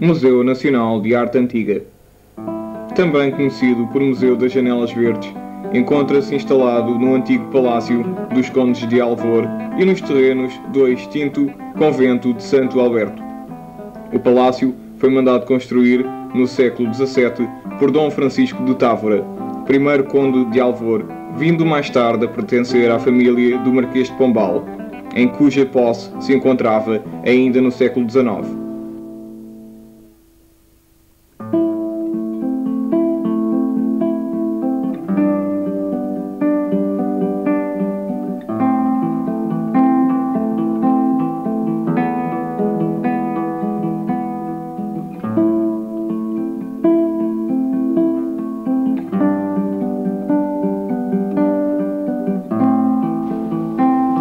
Museu Nacional de Arte Antiga. Também conhecido por Museu das Janelas Verdes, encontra-se instalado no antigo Palácio dos Condes de Alvor e nos terrenos do extinto Convento de Santo Alberto. O palácio foi mandado construir no século XVII por Dom Francisco de Távora, primeiro Conde de Alvor, vindo mais tarde a pertencer à família do Marquês de Pombal, em cuja posse se encontrava ainda no século XIX.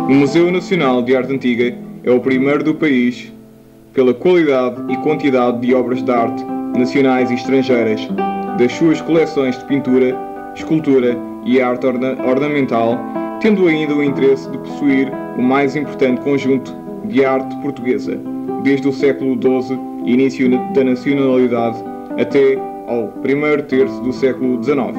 O Museu Nacional de Arte Antiga é o primeiro do país pela qualidade e quantidade de obras de arte nacionais e estrangeiras, das suas coleções de pintura, escultura e arte ornamental, tendo ainda o interesse de possuir o mais importante conjunto de arte portuguesa, desde o século XII, início da nacionalidade, até ao primeiro terço do século XIX.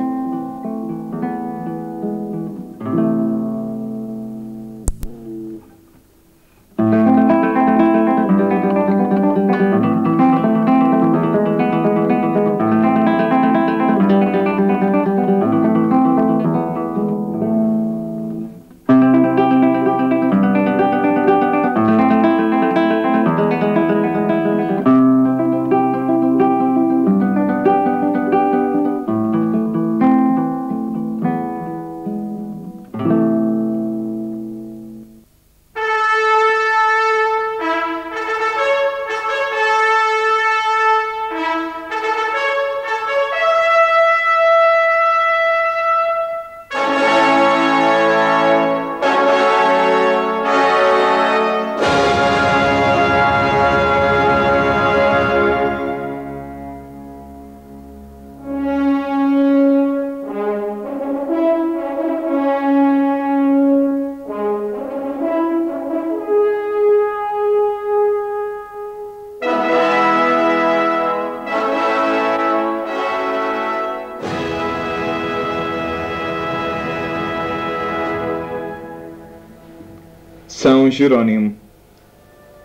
São Jerónimo.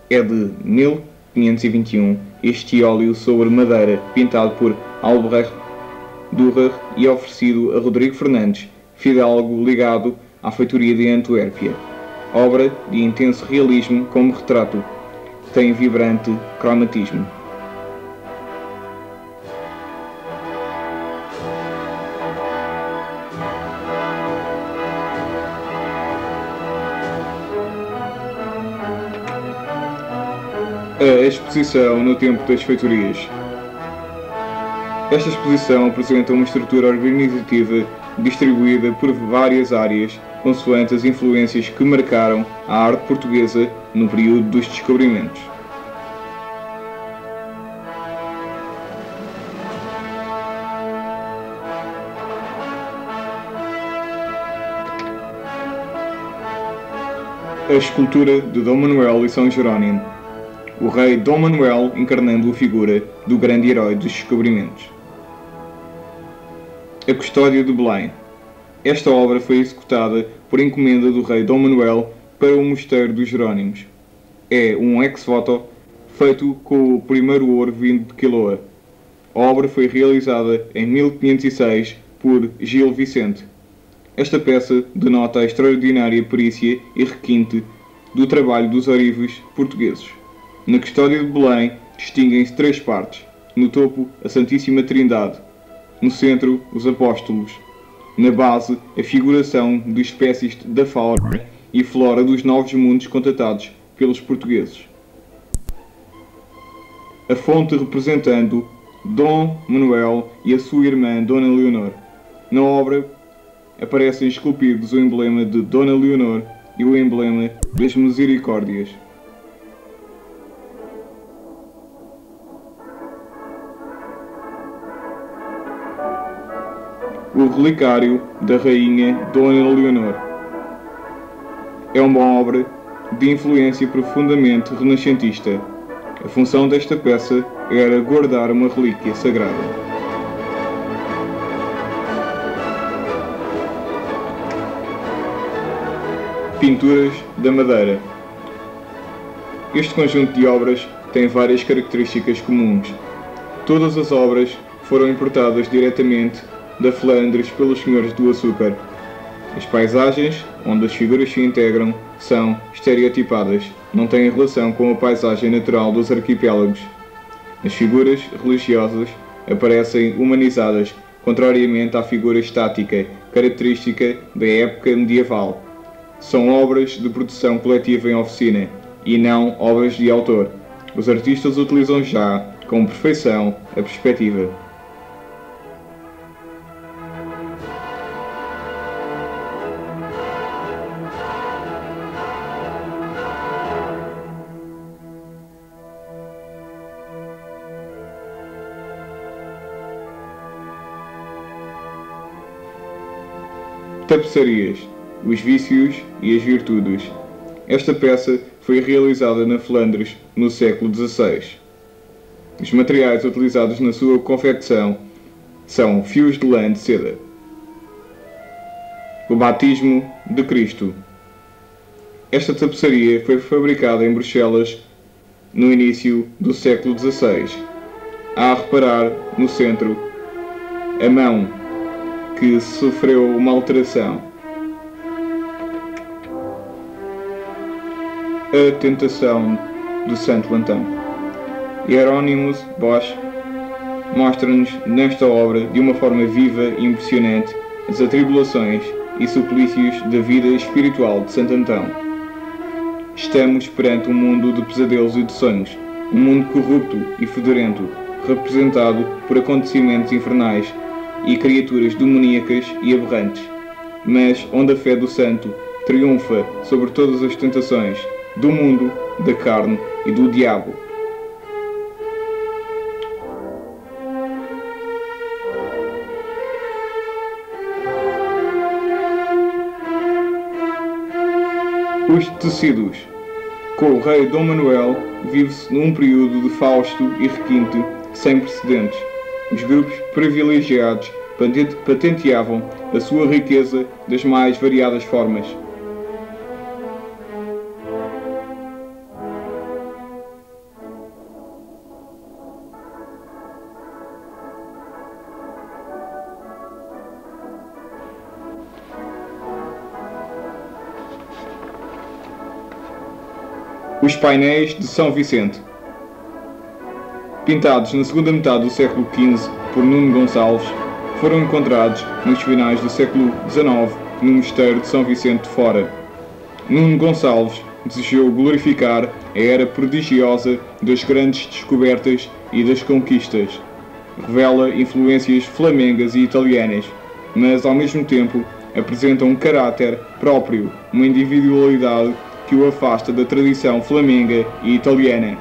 É de 1521 este óleo sobre madeira, pintado por Albrecht Dürer e oferecido a Rodrigo Fernandes, fidalgo ligado à feitoria de Antuérpia. Obra de intenso realismo como retrato. Tem vibrante cromatismo. A exposição no tempo das feitorias. Esta exposição apresenta uma estrutura organizativa distribuída por várias áreas, consoante as influências que marcaram a arte portuguesa no período dos descobrimentos. A escultura de Dom Manuel e São Jerónimo. O rei Dom Manuel encarnando a figura do grande herói dos descobrimentos. A Custódia de Belém. Esta obra foi executada por encomenda do rei Dom Manuel para o Mosteiro dos Jerónimos. É um ex-voto feito com o primeiro ouro vindo de Quiloa. A obra foi realizada em 1506 por Gil Vicente. Esta peça denota a extraordinária perícia e requinte do trabalho dos ourives portugueses. Na Custódia de Belém distinguem-se três partes. No topo, a Santíssima Trindade. No centro, os Apóstolos. Na base, a figuração de espécies da fauna e flora dos novos mundos contatados pelos portugueses. A fonte representando Dom Manuel e a sua irmã Dona Leonor. Na obra aparecem esculpidos o emblema de Dona Leonor e o emblema das Misericórdias. O relicário da rainha Dona Leonor. É uma obra de influência profundamente renascentista. A função desta peça era guardar uma relíquia sagrada. Pinturas da madeira. Este conjunto de obras tem várias características comuns. Todas as obras foram importadas diretamente da Flandres pelos senhores do açúcar. As paisagens, onde as figuras se integram, são estereotipadas, não têm relação com a paisagem natural dos arquipélagos. As figuras religiosas aparecem humanizadas, contrariamente à figura estática, característica da época medieval. São obras de produção coletiva em oficina, e não obras de autor. Os artistas utilizam já, com perfeição, a perspectiva. Tapeçarias, os vícios e as virtudes. Esta peça foi realizada na Flandres no século XVI. Os materiais utilizados na sua confecção são fios de lã de seda. O batismo de Cristo. Esta tapeçaria foi fabricada em Bruxelas no início do século XVI. Há a reparar no centro a mão que sofreu uma alteração. A tentação do Santo Antão. Hieronymus Bosch mostra-nos nesta obra, de uma forma viva e impressionante, as atribulações e suplícios da vida espiritual de Santo Antão. Estamos perante um mundo de pesadelos e de sonhos, um mundo corrupto e fedorento, representado por acontecimentos infernais e criaturas demoníacas e aberrantes, mas onde a fé do santo triunfa sobre todas as tentações do mundo, da carne e do diabo. Os tecidos. Com o rei Dom Manuel vive-se num período de fausto e requinte sem precedentes. Os grupos privilegiados patenteavam a sua riqueza das mais variadas formas. Os painéis de São Vicente. Pintados na segunda metade do século XV por Nuno Gonçalves, foram encontrados nos finais do século XIX no Mosteiro de São Vicente de Fora. Nuno Gonçalves desejou glorificar a era prodigiosa das grandes descobertas e das conquistas. Revela influências flamengas e italianas, mas ao mesmo tempo apresenta um caráter próprio, uma individualidade que o afasta da tradição flamenga e italiana.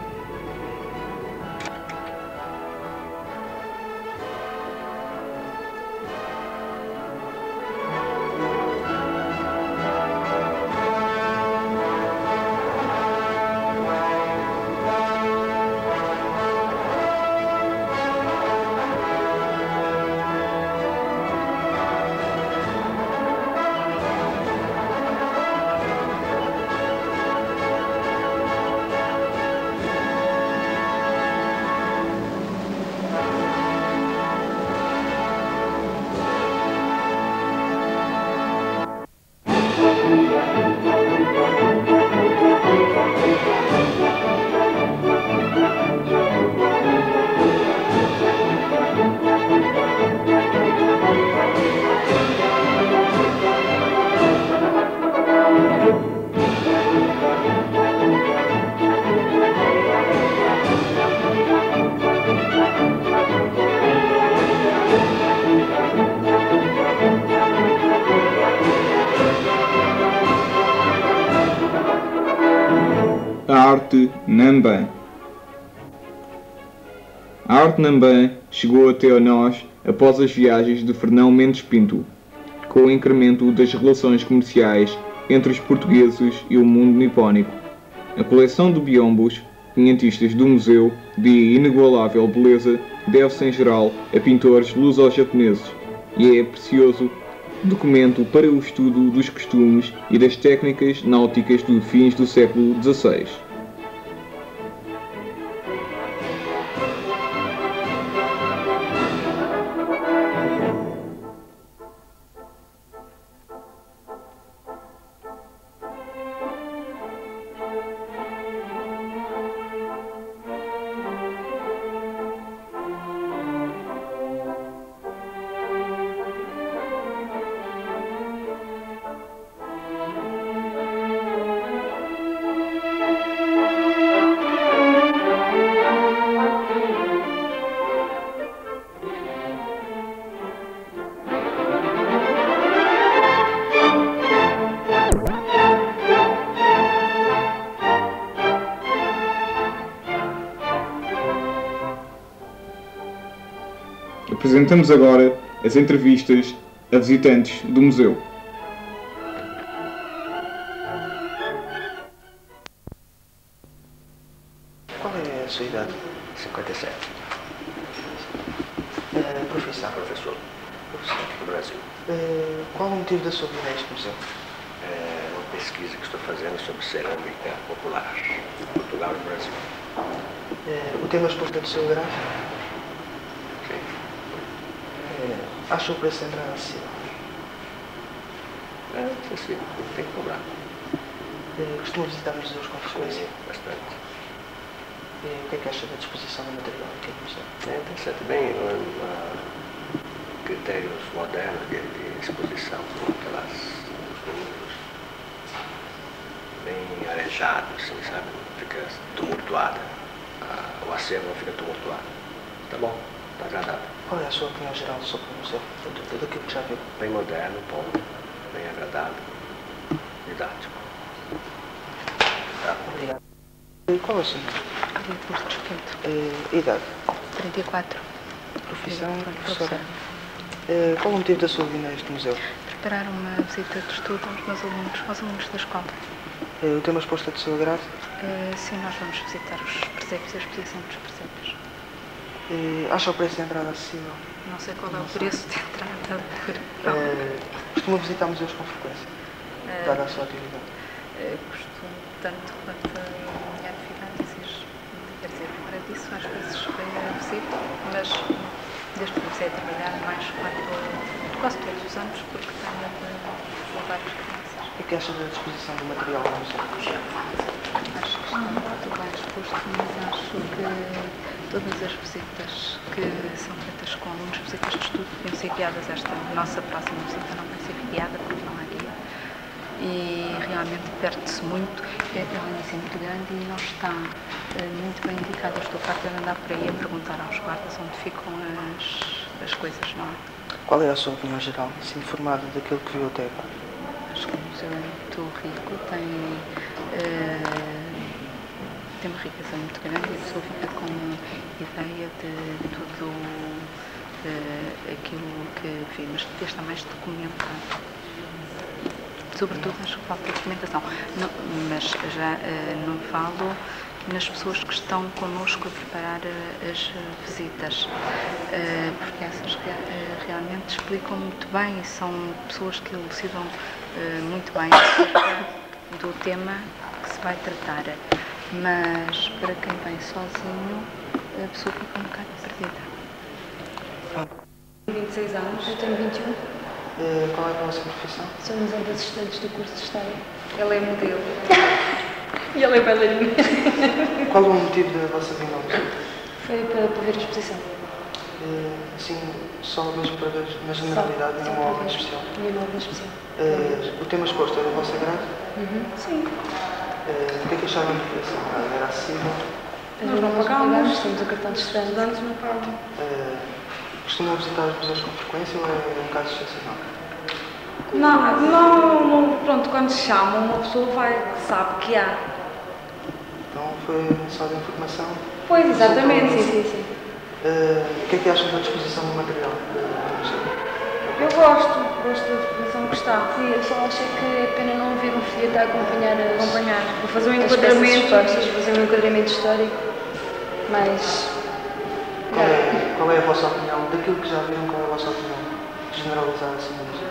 A arte Namban. A arte Namban chegou até a nós após as viagens de Fernão Mendes Pinto, com o incremento das relações comerciais entre os portugueses e o mundo nipónico. A coleção de biombos quinhentistas do museu, de inigualável beleza, deve-se em geral a pintores luso-japoneses e é precioso documento para o estudo dos costumes e das técnicas náuticas do fins do século XVI. Apresentamos agora as entrevistas a visitantes do museu. Qual é a sua idade? 57. Profissão? Professor do Brasil. Qual o motivo da sua vinda a este museu? É uma pesquisa que estou fazendo sobre cerâmica popular, Portugal e Brasil. O tema exposto é do seu gráfico? Sim. Acha o preço de entrada acessível? Sim, tem que cobrar. Costuma visitar museus com frequência? Sim, bastante. O que é que acha da disposição do material aqui no museu? Tem certo bem critérios modernos de exposição, com aquelas números bem arejados, assim, sabe? Fica tumultuada. O acervo não fica tumultuado. Tá bom, tá agradável. Qual é a sua opinião geral sobre o museu? Tudo aquilo que já viu? Bem moderno, bom, bem agradável, didático. Tá? Obrigado. Qual é o seu nome? Augusto Quinto. Idade? 34. Profissão? Professora. Qual o motivo da sua vinda a este museu? Preparar uma visita de estudo aos alunos da escola. O tema exposto é do seu agrado? Sim, nós vamos visitar os presépios e a exposição dos presépios. Acha o preço de entrada acessível? Não sei qual é o preço de entrada. Costuma visitar museus com frequência, dada a sua atividade? Costumo tanto quanto a minha atividade exige. Quer dizer, para disso às vezes visito, mas desde que comecei a trabalhar mais quase todos os anos, porque tenho de levar as crianças. O que acha da disposição do material no museu? Acho que está muito bem exposto, mas acho que todas as visitas que são feitas com alunos, visitas de estudo, deviam ser guiadas. Esta nossa próxima visita não vai ser guiada porque não há guia. E realmente perde-se muito, a planície é muito grande e não está muito bem indicada. Estou farta de andar por aí a perguntar aos guardas onde ficam as coisas, não é? Qual é a sua opinião geral, se informada daquilo que viu até agora? Acho que o museu é muito rico, tem uma riqueza muito grande e a pessoa fica com ideia de tudo aquilo que vi, mas devia estar mais documentado. Sobretudo acho que falta documentação, não, mas já não falo nas pessoas que estão connosco a preparar as visitas, porque essas realmente explicam muito bem e são pessoas que elucidam muito bem do tema que se vai tratar, mas para quem vem sozinho a pessoa fica um bocado perdida. 26 anos, eu tenho 21. Qual é a vossa profissão? Somos ambas estudantes do curso de História. Ela é modelo. E ela é bailarina. Qual é o motivo da vossa vinda ao museu? Foi para ver a exposição. Sim, só mesmo para ver na generalidade e numa obra especial. Nenhuma obra especial. O tema exposto é do vosso agrado? Sim. O que é que acharam do preço? Era acessível? Nós não pagamos, temos o cartão de estudantes, não pagam. Costumam visitar os museus com frequência ou é um caso excepcional? Não, pronto, quando se chama, uma pessoa vai, sabe que há. Então foi só de informação? Pois, exatamente, sim. O que é que acham da disposição do material do museu? Eu gosto da exposição que está. Sim, eu só acho que é pena não haver um folheto a acompanhar Vou fazer um as enquadramento. peças expostas, fazer um enquadramento histórico, mas... Qual é a vossa opinião? Daquilo que já viram, qual é a vossa opinião? Generalizada assim do museu.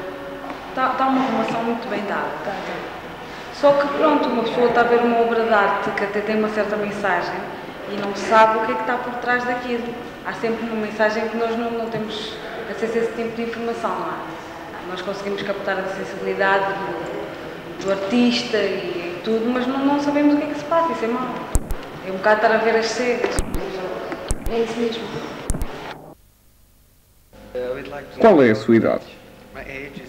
Está uma arrumação muito bem dada. Só que pronto, uma pessoa está a ver uma obra de arte que até tem uma certa mensagem e não sabe o que é que está por trás daquilo. Há sempre uma mensagem que nós não temos acesso a esse tipo de informação, não é? Nós conseguimos captar a sensibilidade do artista e tudo, mas não sabemos o que é que se passa, isso é mau. É um bocado estar a ver as cegas. É isso mesmo. Qual é a sua idade?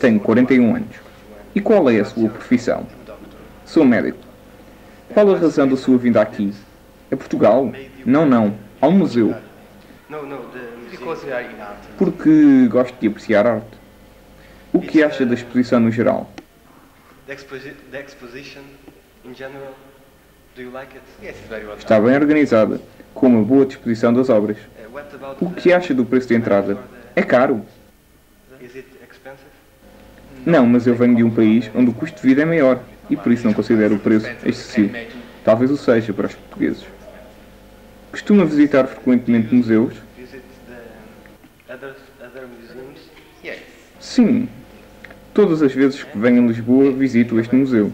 Tenho 41 anos. E qual é a sua profissão? Sou médico. Qual a razão da sua vinda aqui? A Portugal? Não. Ao museu. Porque gosto de apreciar arte. O que acha da exposição no geral? Está bem organizada, com uma boa disposição das obras. O que acha do preço de entrada? É caro? Não, mas eu venho de um país onde o custo de vida é maior e por isso não considero o preço excessivo. Talvez o seja para os portugueses. Costuma visitar frequentemente museus? Sim. Todas as vezes que venho a Lisboa, visito este museu.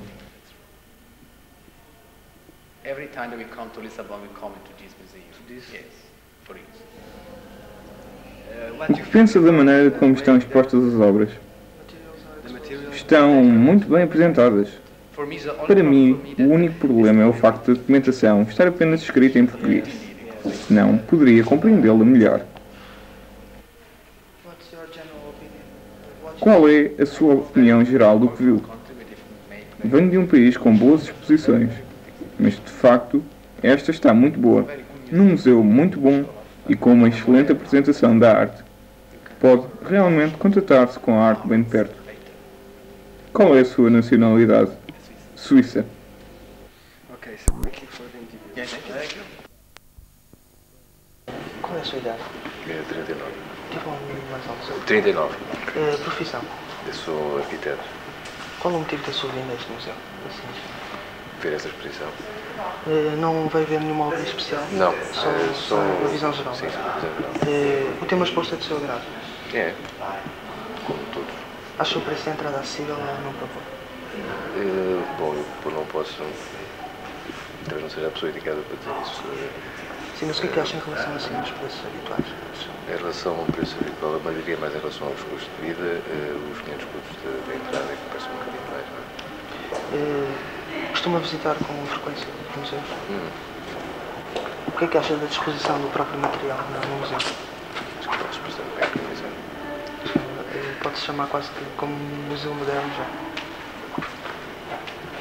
Every time that we come to Lisbon, we come into this museum. Yes, for it. O que pensa da maneira como estão expostas as obras? Estão muito bem apresentadas. Para mim, o único problema é o facto da documentação estar apenas escrita em português. Senão, poderia compreendê-la melhor. Qual é a sua opinião geral do que viu? Venho de um país com boas exposições, mas de facto, esta está muito boa, num museu muito bom e com uma excelente apresentação da arte. Pode realmente contatar-se com a arte bem de perto. Qual é a sua nacionalidade? Suíça. Qual é a sua idade? 39. Tipo um número mais alto. 39. Profissão. Eu sou arquiteto. Qual é o motivo da sua vinda a este museu? Assim, Ver essa exposição? não vai ver nenhuma obra especial? Não. Só uma visão geral? Sim, uma visão geral. O tema exposto é do seu agrado? É. Como todos. Acha o preço de entrada acessível ou não propõe? Bom, eu não posso... Talvez não seja a pessoa indicada para dizer isso. Sim, mas o que é que acha em relação assim, aos preços habituais? Em relação ao preço habitual, mas diria mais em relação aos custos de vida, os 500 custos de entrada é que parece um bocadinho mais, não é? Costuma visitar com frequência os museus? O que é que acha da disposição do próprio material no museu? Acho que é uma exposição bem organizada. Pode-se chamar quase que como um museu moderno já.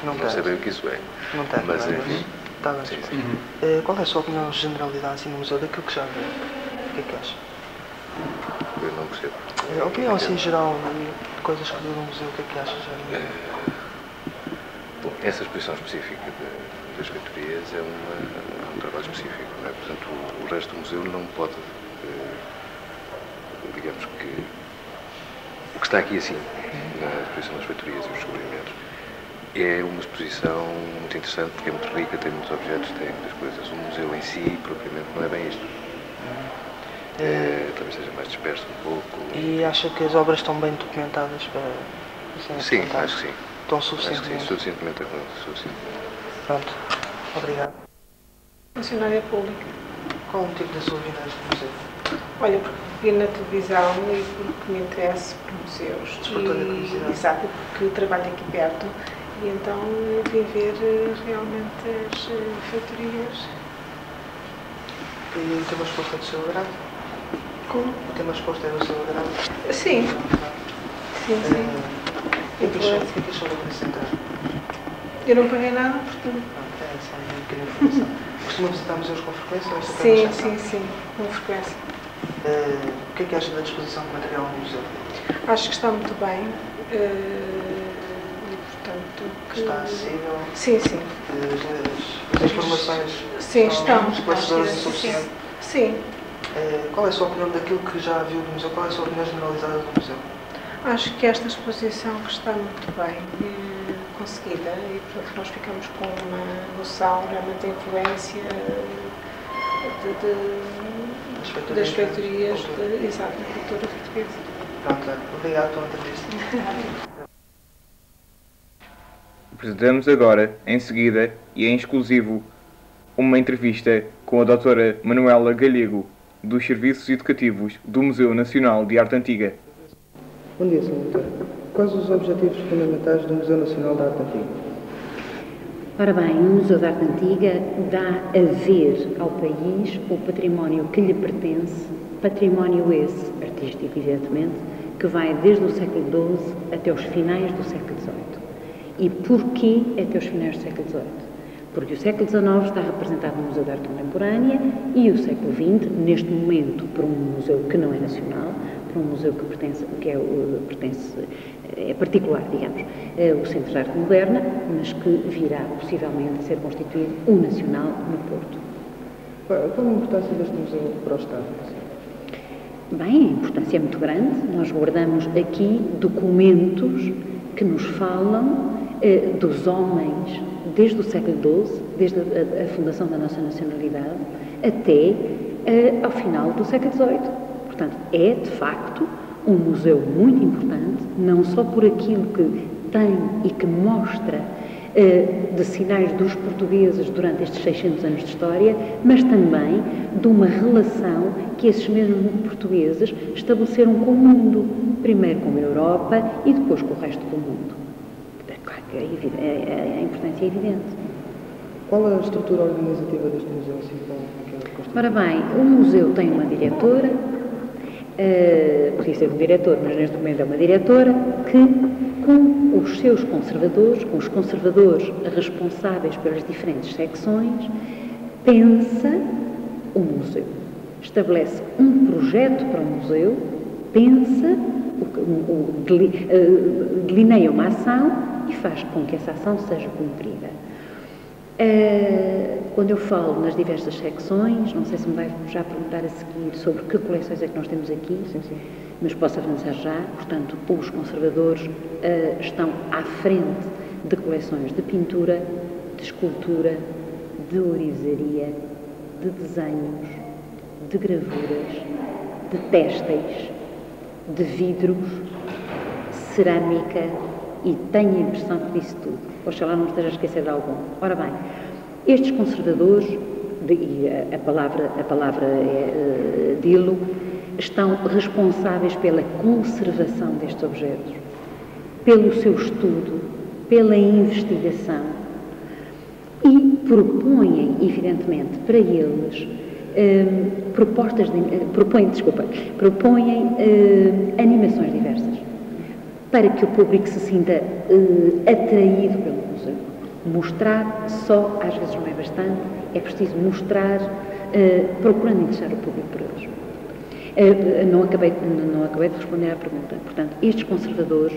Não sei bem o que isso é. Não tem, mas não é? enfim. Está bem. Sim, sim. Qual é a sua opinião generalidade assim, no museu daquilo que já viu? O que é que acha? Eu não percebo. A opinião assim geral de coisas que viu no museu, o que é que acha já? Bom, essa exposição específica das feitorias é um trabalho específico, não é? Portanto, o resto do museu não pode, digamos que, o que está aqui assim, na exposição das feitorias e os descobrimentos, é uma exposição muito interessante porque é muito rica, tem muitos objetos, tem muitas coisas. O museu em si, propriamente, não é bem isto. Talvez seja mais disperso um pouco. E acha que as obras estão bem documentadas para sim, acho que sim. Estão suficientemente? Acho que sim, suficientemente. Pronto, obrigado. Funcionária pública. Qual o motivo da sua vinda a este museu? Olha, porque vi na televisão e porque me interesso por museus. Despertou-lhe a curiosidade. Exato, porque trabalho aqui perto e então vim ver realmente as feitorias. E o tema exposto é do seu agrado? Como? O tema exposto é do seu agrado? Sim. Sim. O que é que achou da preço de entrada? Eu não paguei nada, portanto. É só uma pequena informação. Costuma visitar museus com frequência ou esta foi uma exceção? Sim, com frequência. O que é que acha da disposição de material no museu? Acho que está muito bem e, portanto... Está acessível? Sim. As informações estão esclarecedoras e suficientes? Sim. Qual é a sua opinião daquilo que já viu do museu? Qual é a sua opinião generalizada do museu? Acho que esta exposição está muito bem conseguida e, portanto, nós ficamos com uma noção realmente da influência das feitorias exato, da cultura portuguesa. Pronto, obrigado pela entrevista. Apresentamos agora, em seguida e em exclusivo, uma entrevista com a doutora Manuela Galego, dos Serviços Educativos do Museu Nacional de Arte Antiga. Bom dia, Sr. Doutor. Quais os objetivos fundamentais do Museu Nacional de Arte Antiga? Ora bem, o Museu de Arte Antiga dá a ver ao país o património que lhe pertence, património esse, artístico evidentemente, que vai desde o século XII até os finais do século XVIII. E porquê até os finais do século XVIII? Porque o século XIX está representado no Museu de Arte Contemporânea e o século XX, neste momento, por um museu que não é nacional, por um museu que é particular, digamos, o Centro de Arte Moderna, mas que virá possivelmente a ser constituído o nacional no Porto. Qual a importância deste museu para o Estado? Bem, a importância é muito grande. Nós guardamos aqui documentos que nos falam dos homens desde o século XII, desde a fundação da nossa nacionalidade, até ao final do século XVIII. Portanto, é, de facto, um museu muito importante, não só por aquilo que tem e que mostra de sinais dos portugueses durante estes 600 anos de história, mas também de uma relação que esses mesmos portugueses estabeleceram com o mundo, primeiro com a Europa e depois com o resto do mundo. Claro que a importância é evidente. Qual é a estrutura organizativa deste museu? Ora bem, o museu tem uma diretora, podia ser um diretor, mas neste momento é uma diretora, que com os seus conservadores, com os conservadores responsáveis pelas diferentes secções, pensa o museu. Estabelece um projeto para o museu, pensa, delineia uma ação e faz com que essa ação seja cumprida. Quando eu falo nas diversas secções, não sei se me vai já perguntar a seguir sobre que coleções é que nós temos aqui, sim. Mas posso avançar já. Portanto, os conservadores estão à frente de coleções de pintura, de escultura, de ourivesaria, de desenhos, de gravuras, de têxteis, de vidros, cerâmica, e tenho a impressão que disse tudo. Oxalá não esteja a esquecer de algum. Ora bem, estes conservadores, e a palavra é dilo, estão responsáveis pela conservação destes objetos, pelo seu estudo, pela investigação e propõem, evidentemente, para eles propõem animações diversas para que o público se sinta atraído pelo museu. Mostrar só, às vezes não é bastante, é preciso mostrar, procurando interessar o público por eles. Não acabei de responder à pergunta. Portanto, estes conservadores,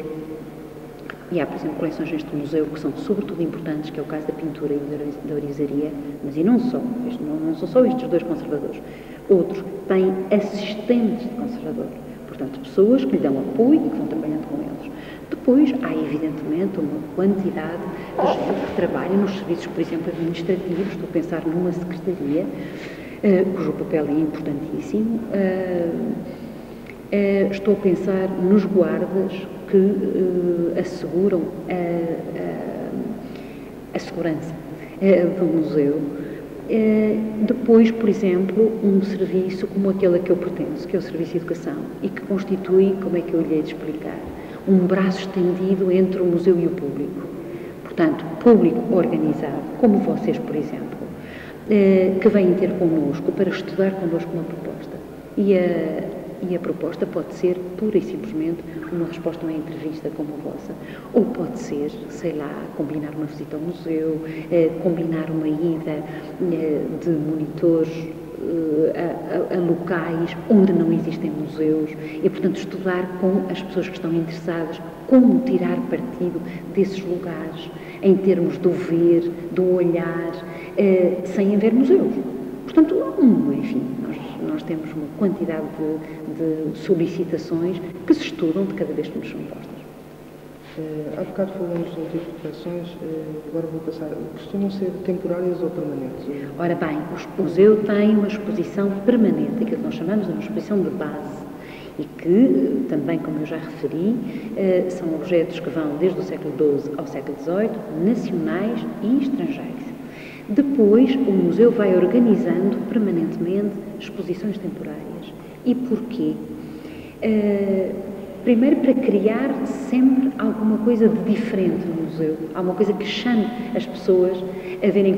e há, por exemplo, coleções neste museu que são sobretudo importantes, que é o caso da pintura e da ourivesaria, mas e não só, não são só estes dois conservadores. Outros têm assistentes de conservador. Portanto, pessoas que lhe dão apoio e que vão trabalhando com eles. Depois, há evidentemente uma quantidade de gente que trabalha nos serviços, por exemplo, administrativos. Estou a pensar numa secretaria, cujo papel é importantíssimo. Estou a pensar nos guardas que asseguram a segurança do museu. Depois, por exemplo, um serviço como aquele a que eu pertenço, que é o Serviço de Educação, e que constitui, como é que eu lhe hei de explicar, um braço estendido entre o museu e o público. Portanto, público organizado, como vocês, por exemplo, que vêm ter connosco para estudar connosco uma proposta. E a proposta pode ser, pura e simplesmente, uma resposta a uma entrevista como a vossa. Ou pode ser, sei lá, combinar uma visita ao museu, combinar uma ida de monitores a locais onde não existem museus e, portanto, estudar com as pessoas que estão interessadas como tirar partido desses lugares, em termos do ver, do olhar, sem haver museus. Portanto, enfim, nós temos uma quantidade de solicitações que se estudam de cada vez que nos são postas. Há bocado falamos de um tipo de coleções, agora vou passar. Costumam ser temporárias ou permanentes? Ora bem, o museu tem uma exposição permanente, aquilo que nós chamamos de uma exposição de base, e que, também como eu já referi, são objetos que vão desde o século XII ao século XVIII, nacionais e estrangeiros. Depois, o museu vai organizando permanentemente exposições temporárias. E porquê? Primeiro, para criar sempre alguma coisa de diferente no museu. Alguma coisa que chame as pessoas a verem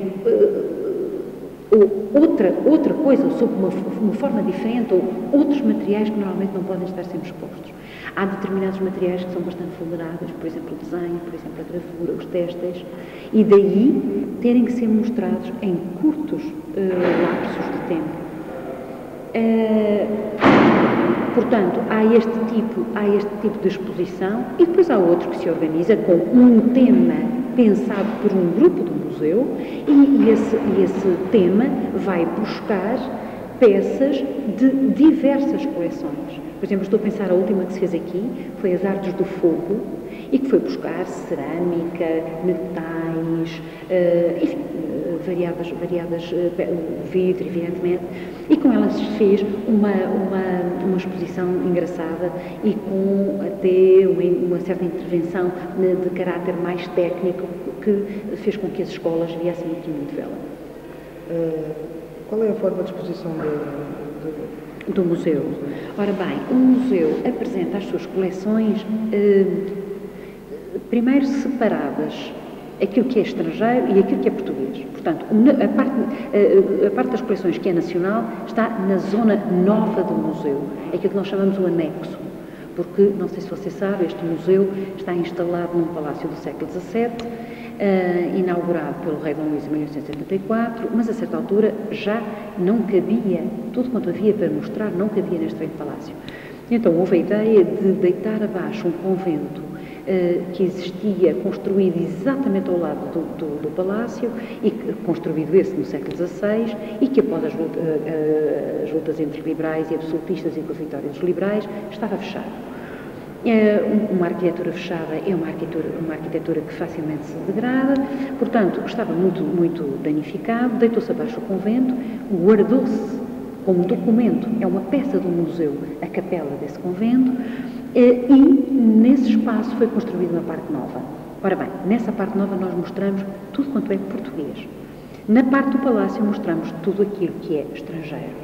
outra coisa, ou sob uma forma diferente, ou outros materiais que normalmente não podem estar sempre expostos. Há determinados materiais que são bastante vulneráveis, por exemplo, o desenho, por exemplo, a gravura, os têxteis, e daí terem que ser mostrados em curtos lapsos de tempo. Portanto, há este tipo de exposição, e depois há outro que se organiza com um tema pensado por um grupo do museu, e esse tema vai buscar peças de diversas coleções. Por exemplo, estou a pensar, a última que se fez aqui foi as Artes do Fogo, e que foi buscar cerâmica, metais, enfim, variadas vidro, evidentemente, e com elas se fez uma exposição engraçada e com até uma certa intervenção de caráter mais técnico que fez com que as escolas viessem aqui muito vê-la. Qual é a forma de exposição do museu? Ora bem, o museu apresenta as suas coleções primeiro separadas, aquilo que é estrangeiro e aquilo que é português. Portanto, a parte das coleções que é nacional está na zona nova do museu, é aquilo que nós chamamos o anexo, porque, não sei se você sabe, este museu está instalado num palácio do século XVII, inaugurado pelo rei Dom Luís em 1874, mas a certa altura já não cabia, tudo quanto havia para mostrar não cabia neste velho palácio. Então houve a ideia de deitar abaixo um convento que existia, construído exatamente ao lado do palácio, e construído esse no século XVI, e que após as lutas entre liberais e absolutistas e com a vitória dos liberais, estava fechado. Uma arquitetura fechada é uma arquitetura que facilmente se degrada, portanto, estava muito danificado, deitou-se abaixo o convento, guardou-se como documento, é uma peça do museu, a capela desse convento, e nesse espaço foi construída uma parte nova. Ora bem, nessa parte nova nós mostramos tudo quanto é português. Na parte do palácio mostramos tudo aquilo que é estrangeiro.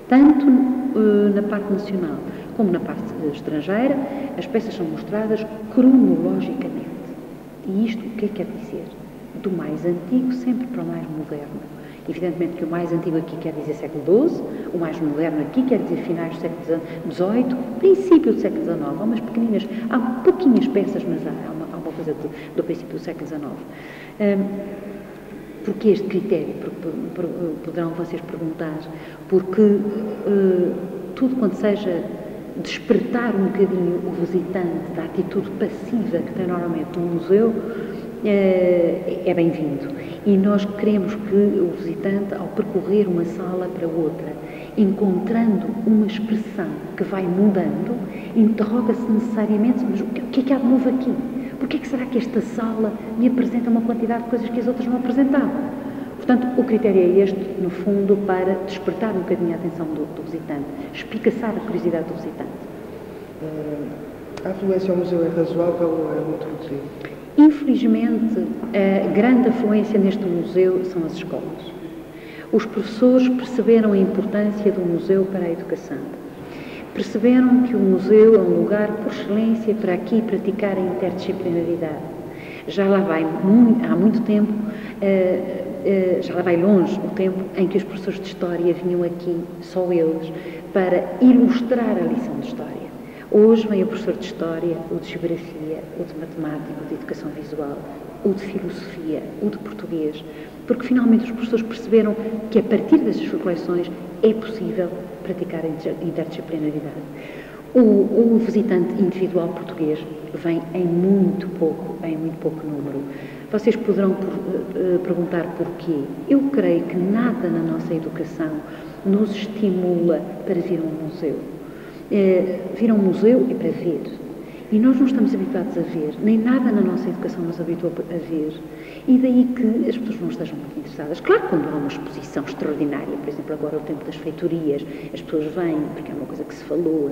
Tanto na parte nacional como na parte estrangeira, as peças são mostradas cronologicamente. E isto o que é que quer dizer? Do mais antigo sempre para o mais moderno. Evidentemente que o mais antigo aqui quer dizer século XII, o mais moderno aqui quer dizer finais do século XVIII, princípio do século XIX. Há umas pequeninas, há pouquinhas peças, mas há uma coisa do princípio do século XIX. Porquê este critério? Poderão vocês perguntar. Porque tudo quanto seja despertar um bocadinho o visitante da atitude passiva que tem normalmente no museu, é bem-vindo. E nós queremos que o visitante, ao percorrer uma sala para outra, encontrando uma expressão que vai mudando, interroga-se necessariamente, mas o que é há de novo aqui? Porquê é que será que esta sala me apresenta uma quantidade de coisas que as outras não apresentavam? Portanto, o critério é este, no fundo, para despertar um bocadinho a atenção do visitante, espicaçar a curiosidade do visitante. A afluência ao museu é razoável ou é muito reduzida? Infelizmente, a grande afluência neste museu são as escolas. Os professores perceberam a importância do museu para a educação. Perceberam que o museu é um lugar por excelência para aqui praticar a interdisciplinaridade. Já lá vai há muito tempo, já lá vai longe o tempo em que os professores de História vinham aqui, só eles, para ilustrar a lição de História. Hoje vem o professor de História, o de Geografia, o de Matemática, o de Educação Visual, o de Filosofia, o de Português, porque finalmente os professores perceberam que a partir dessas coleções é possível praticar a interdisciplinaridade. O visitante individual português vem em muito pouco número. Vocês poderão perguntar porquê. Eu creio que nada na nossa educação nos estimula para vir a um museu. Vir a um museu é para ver. E nós não estamos habituados a ver, nem nada na nossa educação nos habituou a ver. E daí que as pessoas não estejam muito interessadas. Claro, quando há uma exposição extraordinária, por exemplo, agora o tempo das feitorias, as pessoas vêm, porque é uma coisa que se falou,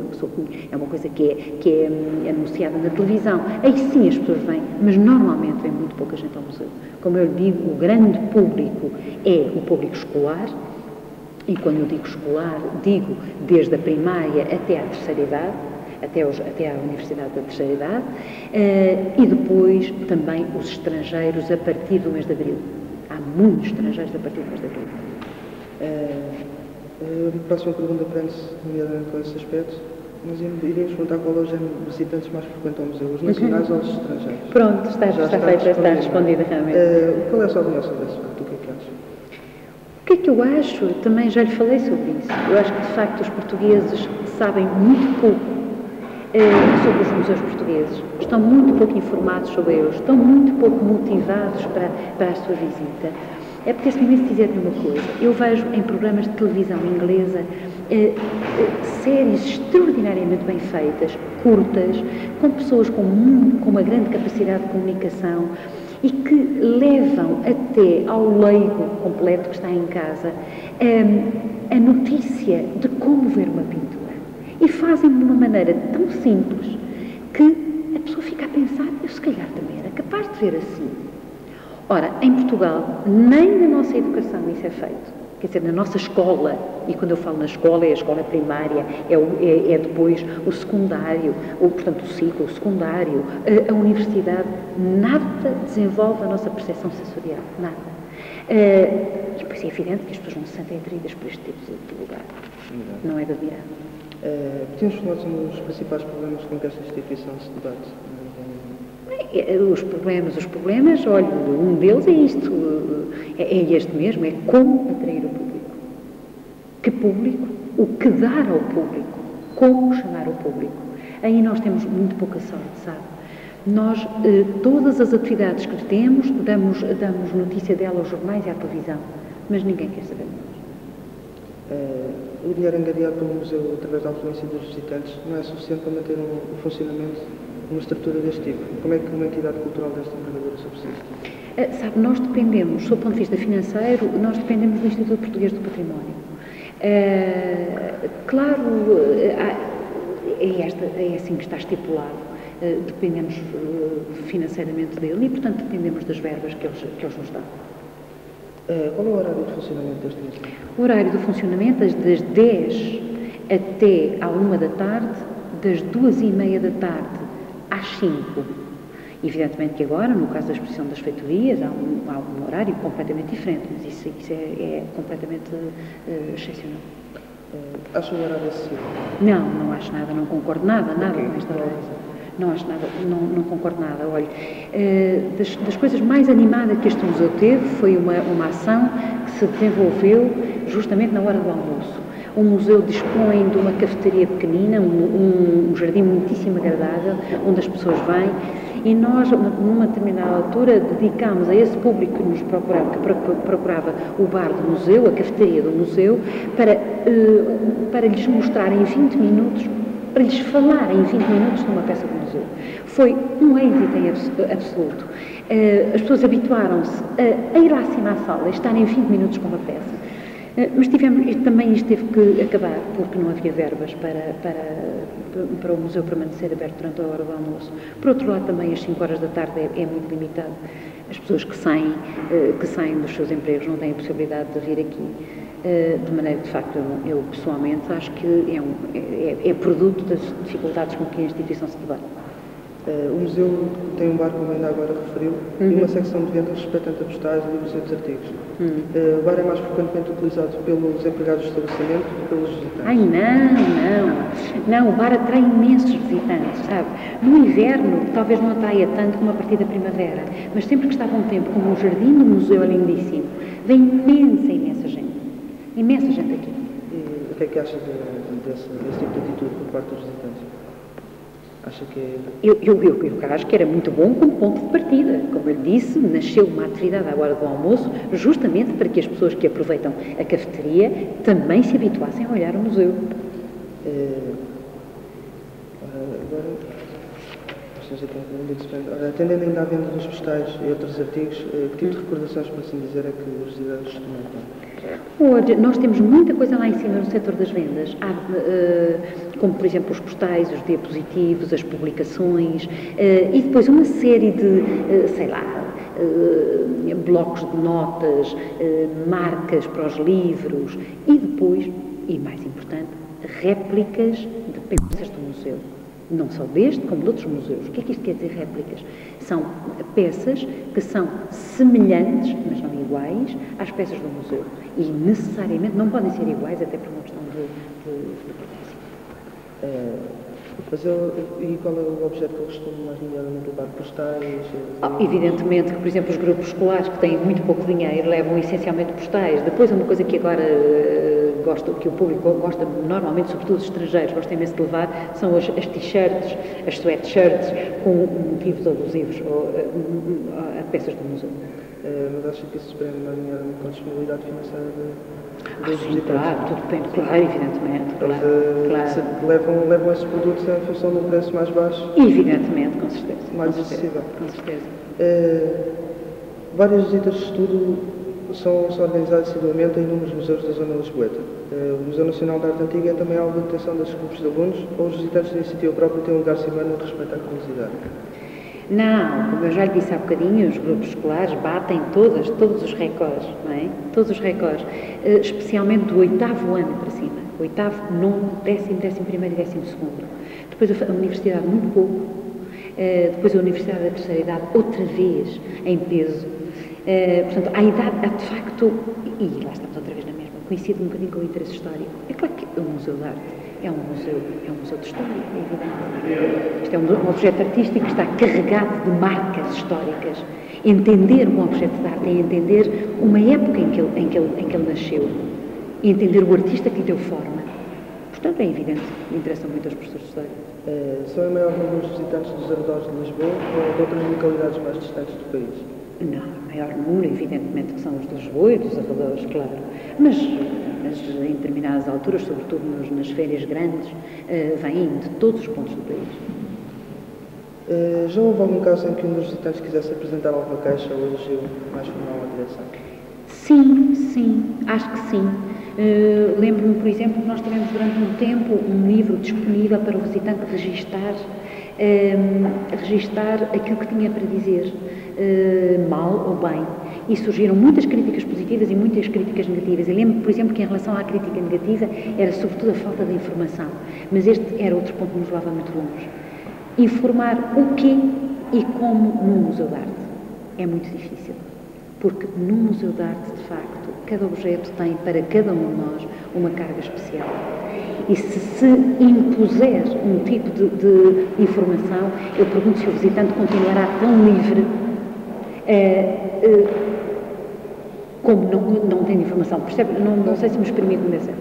é uma coisa que é anunciada na televisão. Aí sim as pessoas vêm, mas normalmente vem muito pouca gente ao museu. Como eu lhe digo, o grande público é o público escolar, e quando eu digo escolar, digo desde a primária até à terceira idade, até à Universidade da Terceira Idade, e depois também os estrangeiros a partir do mês de Abril. Há muitos estrangeiros a partir do mês de Abril. A próxima pergunta prende-se nomeadamente com esse aspecto, mas iríamos perguntar qual é o género de visitantes mais frequente ao museu, os nacionais ou os estrangeiros? Pronto, está respondida realmente. Qual é a sua opinião sobre esse facto? O que é que acha? O que é que eu acho? Também já lhe falei sobre isso. Eu acho que, de facto, os portugueses sabem muito pouco sobre os museus portugueses, estão muito pouco informados sobre eles, estão muito pouco motivados para a sua visita. Apetece-me imenso dizer-lhe uma coisa. Eu vejo em programas de televisão inglesa séries extraordinariamente bem feitas, curtas, com pessoas com uma grande capacidade de comunicação e que levam até ao leigo completo que está em casa a notícia de como ver uma pintura. E fazem de uma maneira tão simples que a pessoa fica a pensar, eu se calhar também era capaz de ver assim. Ora, em Portugal, nem na nossa educação isso é feito. Quer dizer, na nossa escola, e quando eu falo na escola, é a escola primária, é depois o secundário, portanto o ciclo, o secundário, a universidade, nada desenvolve a nossa percepção sensorial, nada. E depois é evidente que as pessoas não se sentem atraídas por este tipo de lugar. Não é de admirar. Podemos falar sobre os principais problemas com que esta instituição se debate? Os problemas, olha, um deles é isto, é este mesmo, é como atrair o público. Que público? O que dar ao público? Como chamar o público? Aí nós temos muito pouca sorte, sabe? Nós, todas as atividades que temos, damos notícia dela aos jornais e à televisão, mas ninguém quer saber de nós. O dinheiro angariado pelo museu através da afluência dos visitantes não é suficiente para manter o funcionamento de uma estrutura deste tipo. Como é que uma entidade cultural desta envergadura subsiste? Sabe, nós dependemos, sob o ponto de vista financeiro, nós dependemos do Instituto Português do Património. Claro, é assim que está estipulado. Dependemos financeiramente dele e, portanto, dependemos das verbas que eles nos dão. Qual é o horário de funcionamento deste museu? O horário de funcionamento é das 10 até à 1 da tarde, das 2h30 da tarde às 5. Evidentemente que agora, no caso da exposição das feitorias, há um horário completamente diferente, mas isso é completamente excepcional. Acha o horário acessível? Não acho nada, não concordo nada com esta hora. Não acho nada, não concordo nada. Olha, das coisas mais animadas que este museu teve foi uma ação que se desenvolveu justamente na hora do almoço. O museu dispõe de uma cafeteria pequenina, um jardim muitíssimo agradável, onde as pessoas vêm, e nós, numa determinada altura, dedicámos a esse público que nos procurava o bar do museu, a cafeteria do museu, para lhes mostrar em 20 minutos, para lhes falar em 20 minutos de uma peça do museu. Foi um êxito absoluto. As pessoas habituaram-se a ir lá acima à sala e estarem 20 minutos com uma peça. Mas também isto teve que acabar, porque não havia verbas para o museu permanecer aberto durante a hora do almoço. Por outro lado, também às 5 horas da tarde é muito limitado. As pessoas que saem dos seus empregos não têm a possibilidade de vir aqui. De maneira que, de facto, eu pessoalmente acho que é produto das dificuldades com que a instituição se debate. O museu tem um bar, como ainda agora referiu, e uma secção de vendas respeitante a postais, livros e outros artigos. O bar é mais frequentemente utilizado pelos empregados do estabelecimento do que pelos visitantes. Ai, não, o bar atrai imensos visitantes, sabe? No inverno, talvez não atraia tanto como a partir da primavera, mas sempre que está bom tempo, como o jardim do museu é lindíssimo, vem imensa gente. Imensa gente aqui. E o que é que acha desse tipo de atitude por parte dos visitantes? Acha que é... Eu acho que era muito bom como ponto de partida. Como eu lhe disse, nasceu uma atividade à hora do almoço justamente para que as pessoas que aproveitam a cafeteria também se habituassem a olhar o museu. Agora, atendendo ainda à venda dos postais e outros artigos, que tipo de recordações, por assim dizer, é que os residentes costumam ter? Nós temos muita coisa lá em cima no setor das vendas, como por exemplo os postais, os diapositivos, as publicações e depois uma série de, blocos de notas, marcas para os livros e depois, e mais importante, réplicas de peças do museu. Não só deste, como de outros museus. O que é que isto quer dizer, réplicas? São peças que são semelhantes, mas não iguais, às peças do museu. E necessariamente não podem ser iguais, até por uma questão de proteção. E qual é o objeto que eu costumo mais nomeadamente levar? Postais? Evidentemente que, por exemplo, os grupos escolares que têm muito pouco dinheiro levam essencialmente postais. Depois, uma coisa que agora que o público gosta normalmente, sobretudo os estrangeiros, gostam imenso de levar, são as t-shirts, as sweatshirts, com motivos alusivos a peças do museu. Mas acho que isso se prende mais nomeadamente com a disponibilidade financeira dos Sim, visitantes. claro, tudo depende, claro, evidentemente, claro. Levam esses produtos em função do preço mais baixo? Evidentemente, com certeza. Mais acessível? Com certeza. Várias visitas de estudo são organizadas assiduamente em inúmeros museus da zona lisboeta. O Museu Nacional de Arte Antiga é também alvo de atenção desses grupos de alunos, ou os visitantes de iniciativa própria têm um lugar acima no que respeita à curiosidade? Não, como eu já lhe disse há bocadinho, os grupos escolares batem todos os recordes, não é? Todos os recordes, especialmente do 8º ano para cima, 8º, 9º, 10º, 11º e 12º. Depois a universidade muito pouco, depois a universidade da terceira idade outra vez em peso. Portanto, a idade, de facto, e lá estamos outra vez na mesma, coincide um bocadinho com o interesse histórico. É claro que o Museu de Arte é um museu de história, é evidente. Isto é um objeto artístico que está carregado de marcas históricas. Entender um objeto de arte é entender uma época em que ele nasceu e entender o artista que lhe deu forma. Portanto, é evidente que interessam muito aos professores de história. São em maior número os visitantes dos arredores de Lisboa ou de outras localidades mais distantes do país? Não, o maior número, evidentemente, que são os de Lisboa e dos arredores, claro. Mas em determinadas alturas, sobretudo nas férias grandes, vêm de todos os pontos do país. Já houve algum caso em que um dos visitantes quisesse apresentar alguma queixa ou elogio mais formal à direção? Sim, acho que sim. Lembro-me, por exemplo, que nós tivemos durante um tempo um livro disponível para o visitante registar aquilo que tinha para dizer, mal ou bem. E surgiram muitas críticas positivas e muitas críticas negativas. E lembro, por exemplo, que em relação à crítica negativa era sobretudo a falta de informação. Mas este era outro ponto que nos levava muito longe. Informar o quê e como num museu de arte. É muito difícil. Porque num museu de arte, de facto, cada objeto tem para cada um de nós uma carga especial. E se impuser um tipo de informação, eu pergunto se o visitante continuará tão livre como não tem informação. Percebe? Não sei se me exprimi com essa.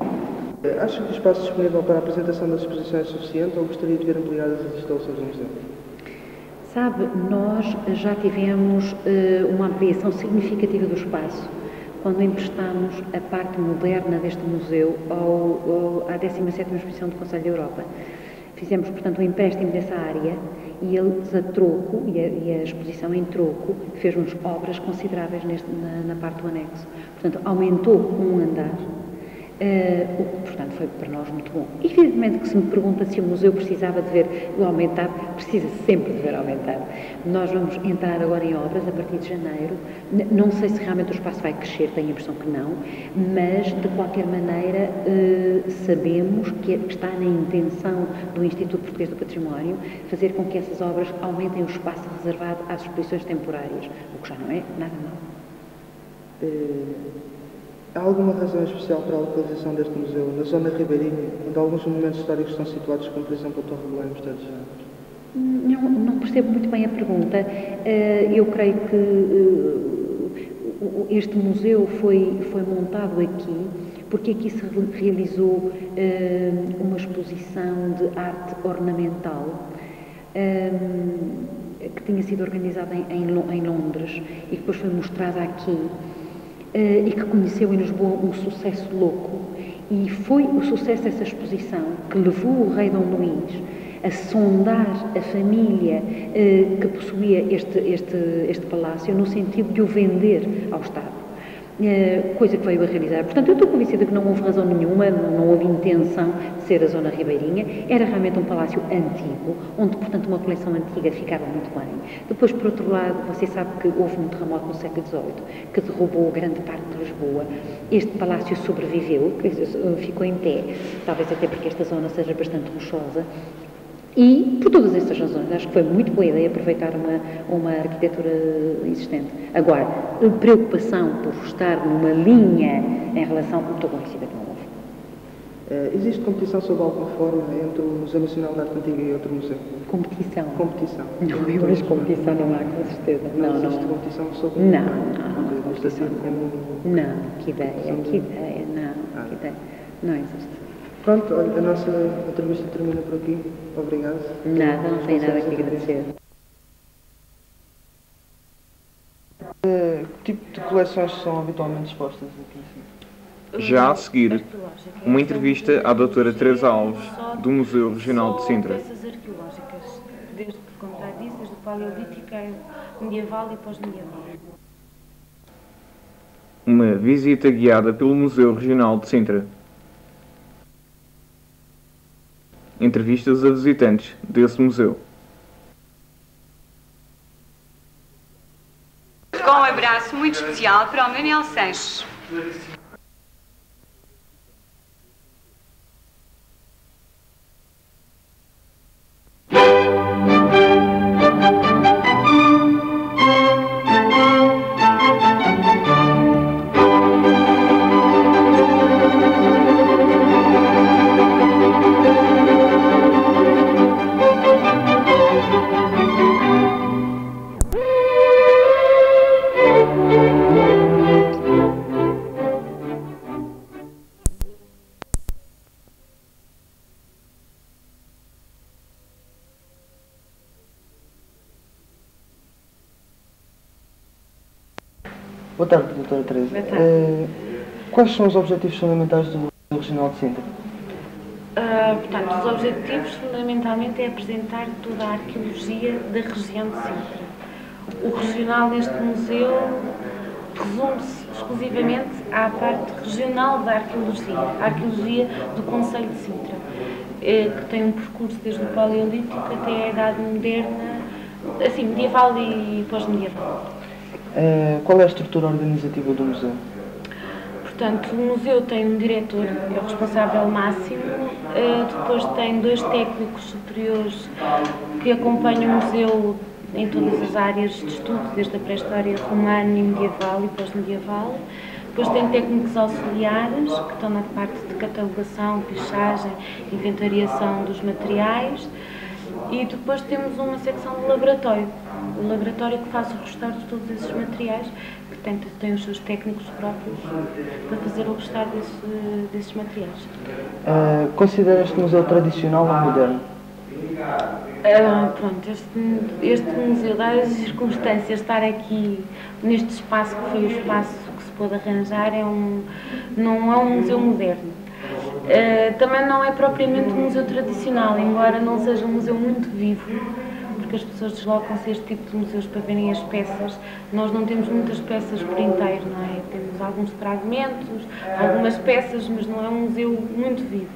Acha que o espaço disponível para a apresentação das exposições é suficiente ou gostaria de ver ampliadas as instalações do museu? Sabe, nós já tivemos uma ampliação significativa do espaço quando emprestámos a parte moderna deste museu à 17ª Exposição do Conselho da Europa. Fizemos, portanto, um empréstimo dessa área e eles, a troco, e a exposição em troco, fez-nos obras consideráveis na parte do anexo. Portanto, aumentou um andar, o que, portanto, foi para nós muito bom. Evidentemente que se me pergunta se o museu precisava de ver aumentar, precisa sempre de ver aumentar. Nós vamos entrar agora em obras a partir de janeiro. Não sei se realmente o espaço vai crescer, tenho a impressão que não, mas, de qualquer maneira, sabemos que está na intenção do Instituto Português do Património fazer com que essas obras aumentem o espaço reservado às exposições temporárias, o que já não é nada mal. Há alguma razão especial para a localização deste museu na zona ribeirinha, onde alguns monumentos históricos estão situados, como por exemplo a Torre de Belém, Mosteiro de Janeiro? Não percebo muito bem a pergunta. Eu creio que este museu foi montado aqui porque aqui se realizou uma exposição de arte ornamental que tinha sido organizada em Londres e que depois foi mostrada aqui, e que conheceu em Lisboa um sucesso louco, e foi o sucesso dessa exposição que levou o rei Dom Luís a sondar a família que possuía este palácio no sentido de o vender ao Estado. Coisa que veio a realizar. Portanto, eu estou convencida que não houve razão nenhuma, não houve intenção de ser a zona ribeirinha. Era realmente um palácio antigo, onde, portanto, uma coleção antiga ficava muito bem. Depois, por outro lado, você sabe que houve um terremoto no século XVIII que derrubou grande parte de Lisboa. Este palácio sobreviveu, ficou em pé, talvez até porque esta zona seja bastante rochosa. E, por todas estas razões, acho que foi muito boa ideia aproveitar uma arquitetura existente. Agora, a preocupação por estar numa linha em relação, estou convencida que não houve. Existe competição sob alguma forma entre o Museu Nacional de Arte Antiga e outro museu? Competição? Competição. Não, eu acho que competição não há, com certeza. Não existe competição sobre... Não competição. Não, que ideia, não, que ideia. Não existe. Pronto, olha, a nossa entrevista termina por aqui. Obrigado. Nada, não tem nada que agradecer. Que tipo de coleções são habitualmente expostas aqui? Já a seguir, uma entrevista à doutora Teresa Alves, do Museu Regional de Sintra. Peças arqueológicas, desde, como já disse, desde o Paleolítico, medieval e pós-medieval. Uma visita guiada pelo Museu Regional de Sintra. Entrevistas a visitantes desse museu. Com um abraço muito especial para o Manuel Sanches. Boa tarde, doutora Teresa. Boa tarde. Quais são os objetivos fundamentais do Museu Regional de Sintra? Portanto, os objetivos fundamentalmente é apresentar toda a arqueologia da região de Sintra. O regional deste museu resume-se exclusivamente à parte regional da arqueologia, a arqueologia do Concelho de Sintra, que tem um percurso desde o Paleolítico até a Idade Moderna, assim, medieval e pós-medieval. Qual é a estrutura organizativa do museu? Portanto, o museu tem um diretor, é o responsável máximo, depois tem 2 técnicos superiores que acompanham o museu em todas as áreas de estudo, desde a pré-história romana e medieval e pós-medieval. Depois tem técnicos auxiliares, que estão na parte de catalogação, pichagem, inventariação dos materiais. E depois temos uma secção de laboratório. O laboratório que faz o restauro de todos esses materiais, que tem os seus técnicos próprios para fazer o restauro desses materiais. Considera este museu tradicional ou moderno? Pronto, este museu, dadas as circunstâncias de estar aqui neste espaço, que foi o espaço que se pôde arranjar, não é um museu moderno. Também não é propriamente um museu tradicional, embora não seja um museu muito vivo, porque as pessoas deslocam-se a este tipo de museus para verem as peças. Nós não temos muitas peças por inteiro, não é? Temos alguns fragmentos, algumas peças, mas não é um museu muito vivo.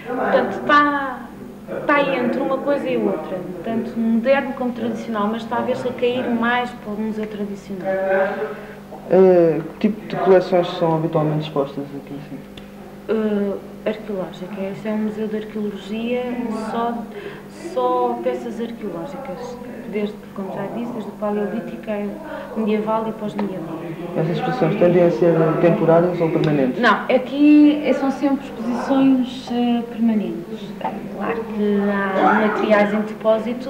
Portanto, está aí entre uma coisa e outra, tanto moderno como tradicional, mas talvez a cair mais para o museu tradicional. Que tipo de coleções são habitualmente expostas aqui? Arqueológica. Este é um museu de arqueologia, só peças arqueológicas, desde, como já disse, desde o Paleolítico, medieval e pós-medieval. Essas exposições tendem a ser temporárias ou permanentes? Não, aqui são sempre exposições permanentes. Claro que há materiais em depósito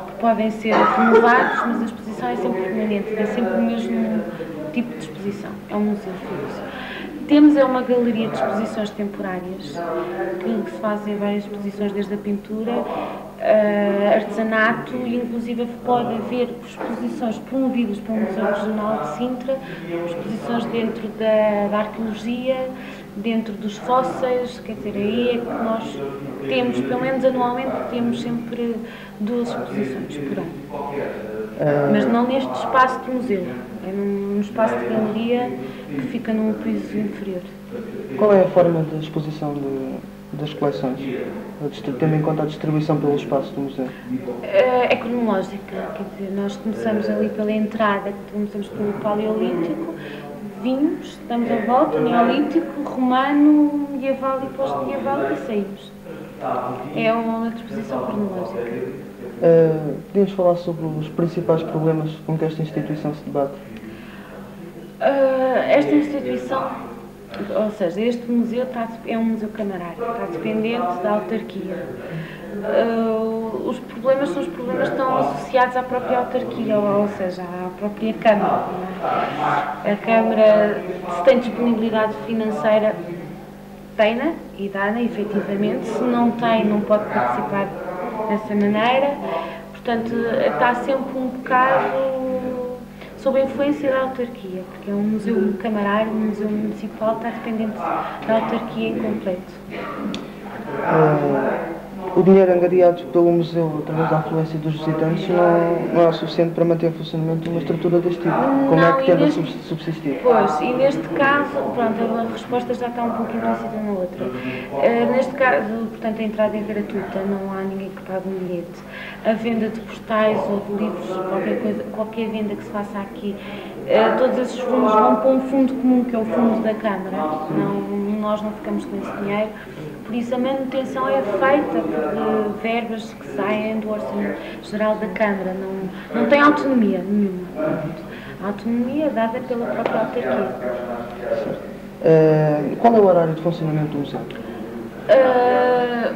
que podem ser renovados, mas a exposição é sempre permanente, é sempre o mesmo tipo de exposição, é um museu fixo. Temos uma galeria de exposições temporárias, que se fazem várias exposições desde a pintura artesanato e inclusive pode haver exposições promovidas pelo Museu Regional de Sintra, exposições dentro da arqueologia, dentro dos fósseis, quer dizer, aí é que nós temos, pelo menos anualmente, temos sempre 2 exposições por ano. Mas não neste espaço de museu, é num espaço de galeria que fica num piso inferior. Qual é a forma de exposição das coleções, tendo em conta a distribuição pelo espaço do museu? É cronológica, quer dizer, nós começamos ali pela entrada, começamos pelo Paleolítico, vimos, damos a volta, Neolítico, Romano, Medieval e Pós-Medieval e saímos. É uma disposição cronológica. Podemos falar sobre os principais problemas com que esta instituição se debate? Esta instituição, ou seja, este museu é um museu camarário, está dependente da autarquia. Os problemas são os problemas que estão associados à própria autarquia, ou seja, à própria Câmara. A Câmara, se tem disponibilidade financeira, tem-na e dá-na, efetivamente. Se não tem, não pode participar dessa maneira. Portanto, está sempre um bocado sob a influência da autarquia, porque é um museu camarário, um museu municipal, está dependente da autarquia em completo. O dinheiro angariado pelo museu através da afluência dos visitantes não é o suficiente para manter o funcionamento de uma estrutura deste tipo. Como é que tende a subsistir? Pois, e neste caso, pronto, a resposta já está um pouco implícita na outra. Neste caso, portanto, a entrada é gratuita, não há ninguém que pague um bilhete. A venda de postais ou de livros, qualquer venda que se faça aqui, todos esses fundos vão para um fundo comum, que é o fundo da Câmara. Nós não ficamos com esse dinheiro. Por isso a manutenção é feita por verbas que saem do Orçamento Geral da Câmara, não tem autonomia nenhuma. A autonomia é dada pela própria autarquia. Qual é o horário de funcionamento do museu?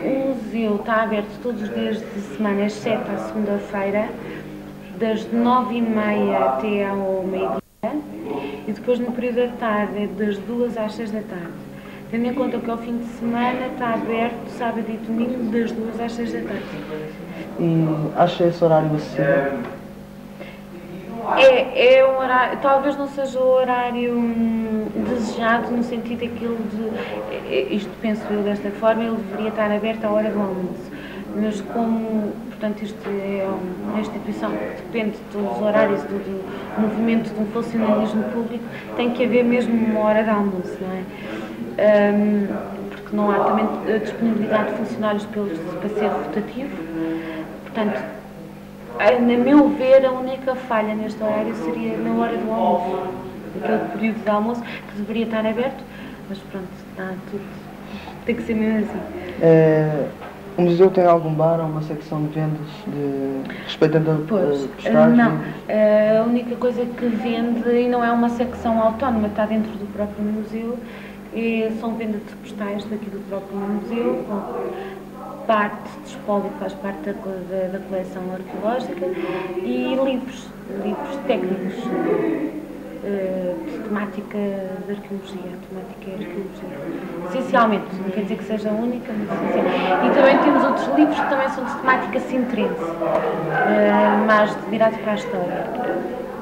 O museu está aberto todos os dias de semana, exceto à segunda-feira, das 9h30 até ao meio-dia, e depois no período da tarde é das 2 às 6 da tarde. Tendo em conta que ao fim de semana está aberto sábado e domingo das 2 às 6 da tarde. E acha esse horário acessível? É um horário, talvez não seja o horário desejado no sentido daquilo de, isto penso eu desta forma, ele deveria estar aberto à hora do almoço. Mas como, portanto, isto é uma instituição que depende dos horários do movimento de um funcionalismo público, tem que haver mesmo uma hora de almoço, não é? Porque não há também disponibilidade de funcionários para ser rotativo. Portanto, a meu ver, a única falha neste horário seria na hora do almoço, aquele período de almoço que deveria estar aberto, mas pronto, está tudo, tem que ser mesmo assim. O museu tem algum bar ou uma secção de vendas respeitando a postagem? Não, a única coisa que vende, e não é uma secção autónoma, está dentro do próprio museu, são vendas de postais daqui do próprio museu, parte de espólio que faz parte da coleção arqueológica, e livros técnicos de temática de arqueologia, essencialmente, não quer dizer que seja a única, mas essencialmente. E também temos outros livros que também são de temática sintrense, mais virados para a história.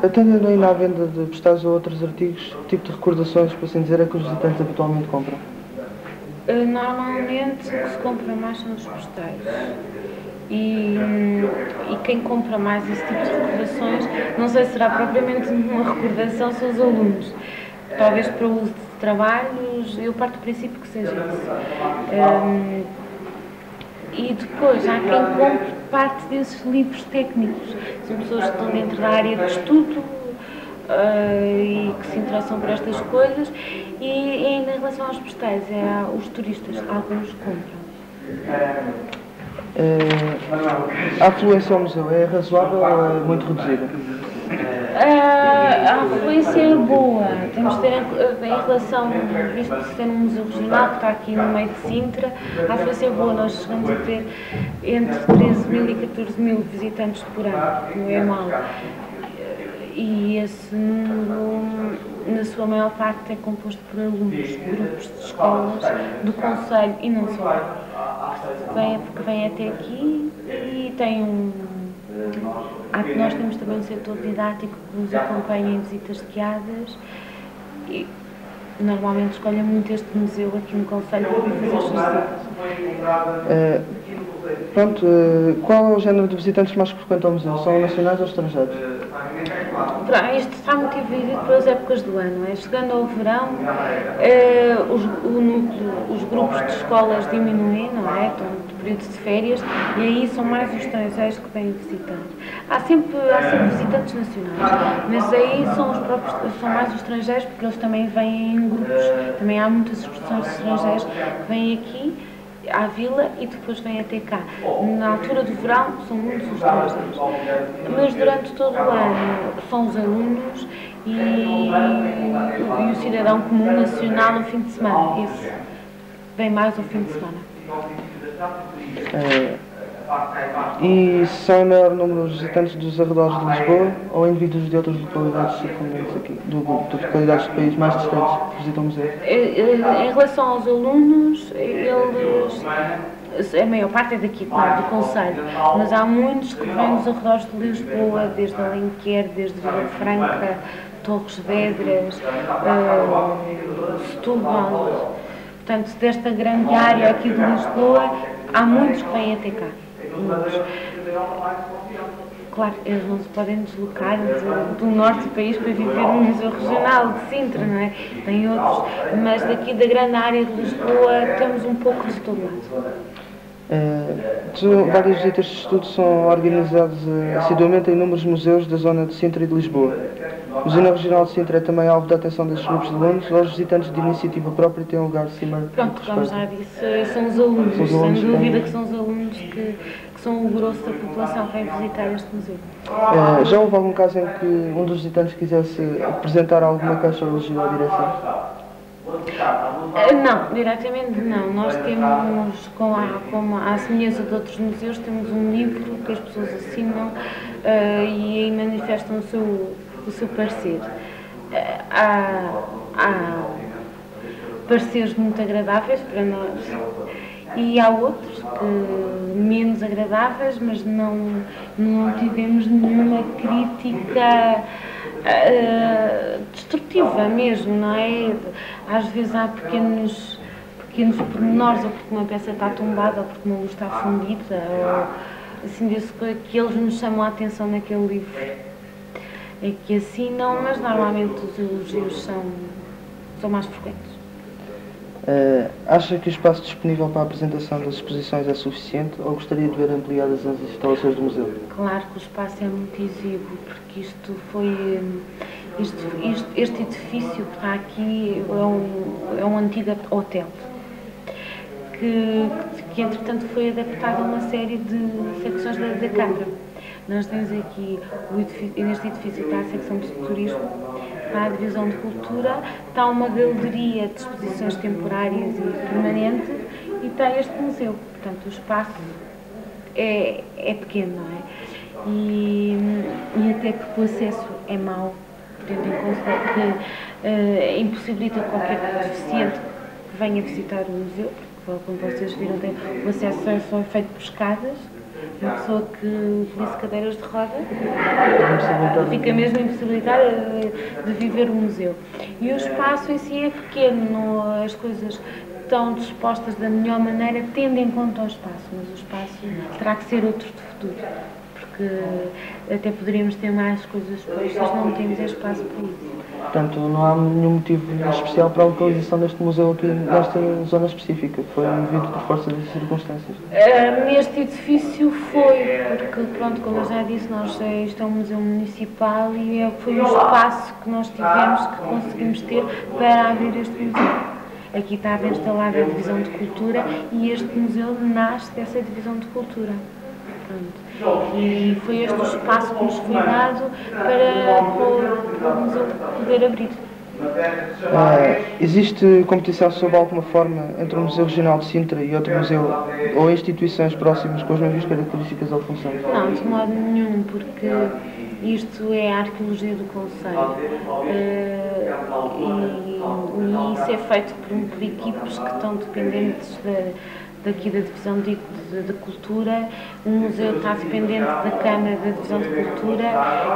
Atendendo ainda à venda de postais ou outros artigos, que tipo de recordações, por assim dizer, é que os visitantes habitualmente compram? Normalmente o que se compra mais são os postais. E quem compra mais esse tipo de recordações, não sei se será propriamente uma recordação, são os alunos. Talvez para o uso de trabalhos, eu parto do princípio que seja isso. E depois há quem compre parte desses livros técnicos. São pessoas que estão dentro da área de estudo e que se interessam por estas coisas. E ainda em relação aos postais, os turistas, alguns compram. A afluência ao museu é razoável ou é muito reduzida? A afluência é boa. Temos de ter em relação, visto de ser um museu regional que está aqui no meio de Sintra, a afluência é boa. Nós chegamos a ter entre 13.000 e 14.000 visitantes por ano, não é mau. E esse número, na sua maior parte, é composto por alunos, grupos de escolas, do concelho e não só. que vem até aqui e tem nós temos também um setor didático que nos acompanha em visitas guiadas e normalmente escolhem muito este museu aqui no Conselho para vir fazer as suas visitas. Pronto, qual é o género de visitantes mais que frequentam o museu? São nacionais ou estrangeiros? Isto está muito dividido pelas épocas do ano. Chegando ao verão, os grupos de escolas diminuem, não é? Estão de período de férias e aí são mais os estrangeiros que vêm visitar. Há sempre visitantes nacionais, mas aí são mais os estrangeiros porque eles também vêm em grupos. Também há muitas excursões de estrangeiros que vêm aqui à vila e depois vêm até cá. Na altura do verão são muitos os estrangeiros, mas durante todo o ano são os alunos e o cidadão comum nacional no fim de semana. Esse vem mais ao fim de semana. E são o maior número de visitantes dos arredores de Lisboa ou indivíduos de outras localidades circundantes aqui, de localidades do país mais distantes que visitam o museu? Em relação aos alunos, a maior parte é daqui, do Conselho, mas há muitos que vêm dos arredores de Lisboa, desde Alenquer, desde Vila Franca, Torres Vedras, Setúbal. Portanto, desta grande área aqui de Lisboa, há muitos que vêm até cá. Claro, eles não se podem deslocar do norte do país para viver no Museu Regional de Sintra, não é? Tem outros, mas daqui da grande área de Lisboa temos um pouco de todo lado. Várias visitas de estudo são organizadas assiduamente em inúmeros museus da zona de Sintra e de Lisboa. O Museu Regional de Sintra é também alvo da atenção destes grupos de alunos, ou os visitantes de iniciativa própria têm um lugar de cima. Pronto, como já disse, são os alunos, sem dúvida que são os alunos que são o grosso da população que vem visitar este museu. Já houve algum caso em que um dos visitantes quisesse apresentar alguma queixa ou elogio à direção? Não, diretamente não. Nós temos, como à semelhança de outros museus, temos um livro que as pessoas assinam e aí manifestam o seu parecer. Há pareceres muito agradáveis para nós e há outros que menos agradáveis, mas não tivemos nenhuma crítica destrutiva mesmo, não é? Às vezes há pequenos pormenores, ou porque uma peça está tombada, ou porque uma luz está fundida, ou assim, que eles nos chamam a atenção naquele livro. É que assim não, mas normalmente os elogios são mais frequentes. Acha que o espaço disponível para a apresentação das exposições é suficiente ou gostaria de ver ampliadas as instalações do museu? Claro que o espaço é muito exíguo, porque isto foi... Este edifício que está aqui é um antigo hotel que entretanto foi adaptado a uma série de secções da Câmara. Nós temos aqui, neste edifício está a secção de turismo, está a divisão de cultura, está uma galeria de exposições temporárias e permanente e está este museu. Portanto, o espaço é pequeno, não é? E até porque o acesso é mau, tendo em conta que impossibilita qualquer deficiente que venha visitar o museu, porque, como vocês viram, o acesso é feito por escadas. Uma pessoa que utiliza cadeiras de roda fica mesmo impossibilitada de viver o museu. E o espaço em si é pequeno, as coisas estão dispostas da melhor maneira, tendo em conta o espaço, mas o espaço terá que ser outro de futuro, porque até poderíamos ter mais coisas expostas, não temos espaço para isso. Portanto, não há nenhum motivo especial para a localização deste museu aqui nesta zona específica, foi movido por força das circunstâncias? Neste edifício foi, porque, pronto, como eu já disse, isto é um museu municipal e foi o espaço que nós tivemos, que conseguimos ter para abrir este museu. Aqui estava instalada a divisão de cultura e este museu nasce dessa divisão de cultura. Pronto. E foi este o espaço que nos foi dado para o museu poder abrir. Existe competição sob alguma forma entre o Museu Regional de Sintra e outro museu ou instituições próximas com as mesmas características ou funções? Não, de modo nenhum, porque isto é a arqueologia do Conselho e isso é feito por equipes que estão dependentes daqui da Divisão de Cultura. O museu está dependente da Câmara da Divisão de Cultura.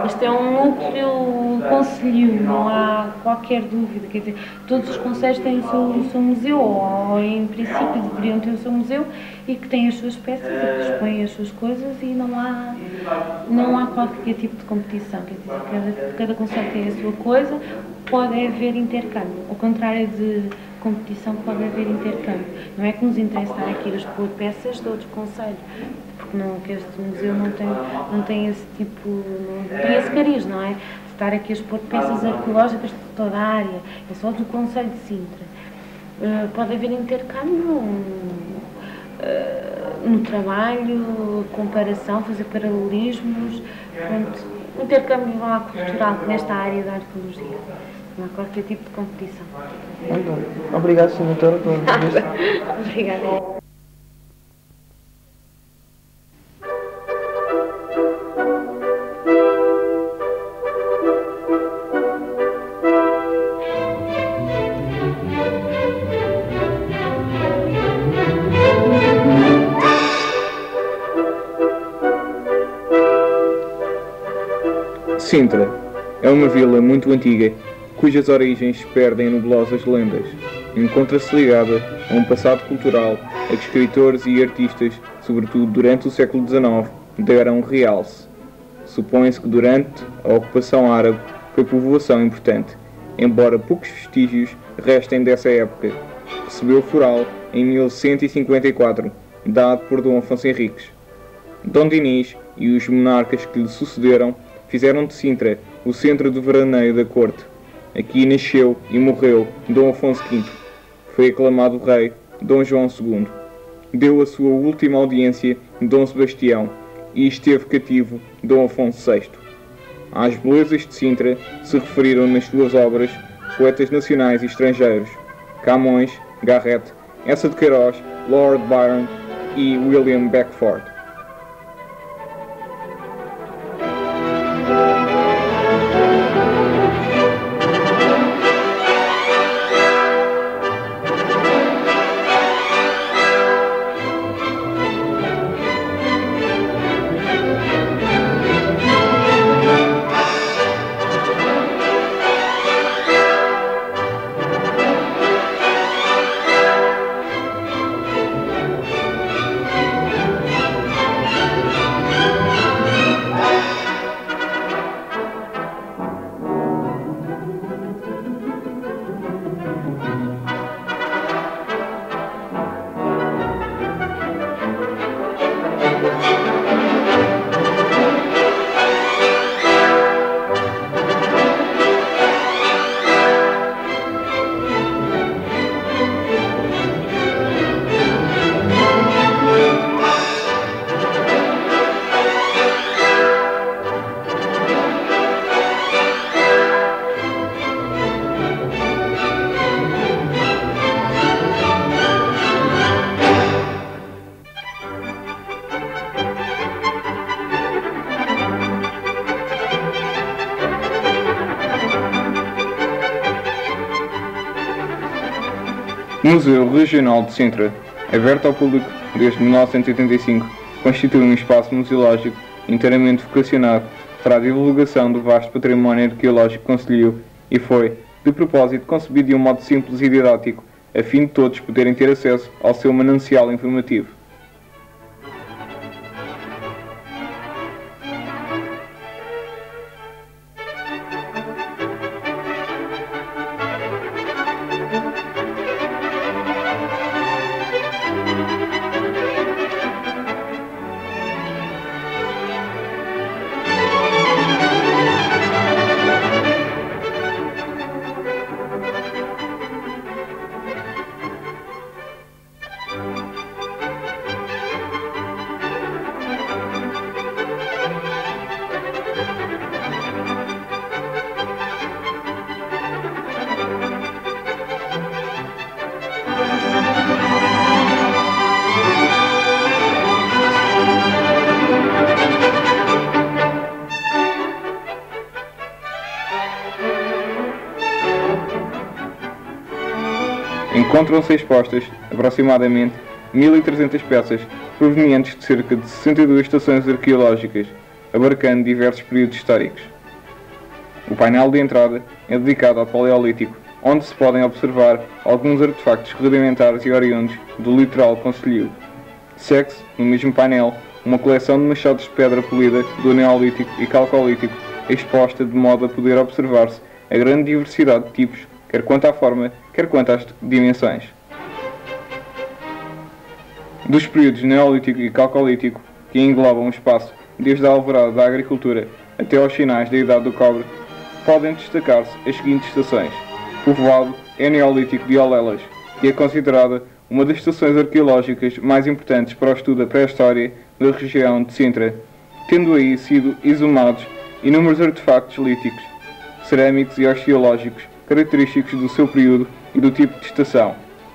Este é um núcleo concelhio, não há qualquer dúvida. Quer dizer, todos os concelhos têm o seu museu, ou em princípio deveriam ter o seu museu, e que têm as suas peças e que expõem as suas coisas, e não há qualquer tipo de competição. Quer dizer, cada concelho tem a sua coisa, pode haver intercâmbio. Ao contrário de competição, pode haver intercâmbio. Não é que nos interessa estar aqui a expor peças de outros concelhos, porque não, que este museu não tem esse tipo, não tem esse cariz, não é? Estar aqui a expor peças arqueológicas de toda a área, é só do concelho de Sintra. Pode haver intercâmbio no trabalho, comparação, fazer paralelismos, intercâmbio cultural nesta área da arqueologia. Não há qualquer tipo de competição. Obrigado, Sra. Doutora, pela entrevista. Obrigada. Sintra é uma vila muito antiga, cujas origens se perdem em nebulosas lendas. Encontra-se ligada a um passado cultural a que escritores e artistas, sobretudo durante o século XIX, deram realce. Supõe-se que durante a ocupação árabe foi povoação importante, embora poucos vestígios restem dessa época. Recebeu foral em 1154, dado por Dom Afonso Henriques. Dom Dinis e os monarcas que lhe sucederam fizeram de Sintra o centro do veraneio da corte. Aqui nasceu e morreu Dom Afonso V. Foi aclamado rei Dom João II. Deu a sua última audiência Dom Sebastião e esteve cativo Dom Afonso VI. Às belezas de Sintra se referiram nas suas obras poetas nacionais e estrangeiros: Camões, Garrett, Eça de Queiroz, Lord Byron e William Beckford. O Museu Regional de Sintra, aberto ao público desde 1985, constitui um espaço museológico inteiramente vocacionado para a divulgação do vasto património arqueológico concelhio e foi, de propósito, concebido de um modo simples e didático, a fim de todos poderem ter acesso ao seu manancial informativo. Encontram-se expostas, aproximadamente, 1.300 peças, provenientes de cerca de 62 estações arqueológicas, abarcando diversos períodos históricos. O painel de entrada é dedicado ao Paleolítico, onde se podem observar alguns artefactos rudimentares e oriundos do litoral concelhio. Segue-se, no mesmo painel, uma coleção de machados de pedra polida do Neolítico e Calcolítico, exposta de modo a poder observar-se a grande diversidade de tipos, quer quanto à forma, quer quanto às dimensões. Dos períodos Neolítico e Calcolítico, que englobam o espaço desde a alvorada da agricultura até aos finais da Idade do Cobre, podem destacar-se as seguintes estações. O povoado é Neolítico de Olelas, que é considerada uma das estações arqueológicas mais importantes para o estudo da pré-história da região de Sintra, tendo aí sido exumados inúmeros artefactos líticos, cerâmicos e osteológicos característicos do seu período e do tipo de estação,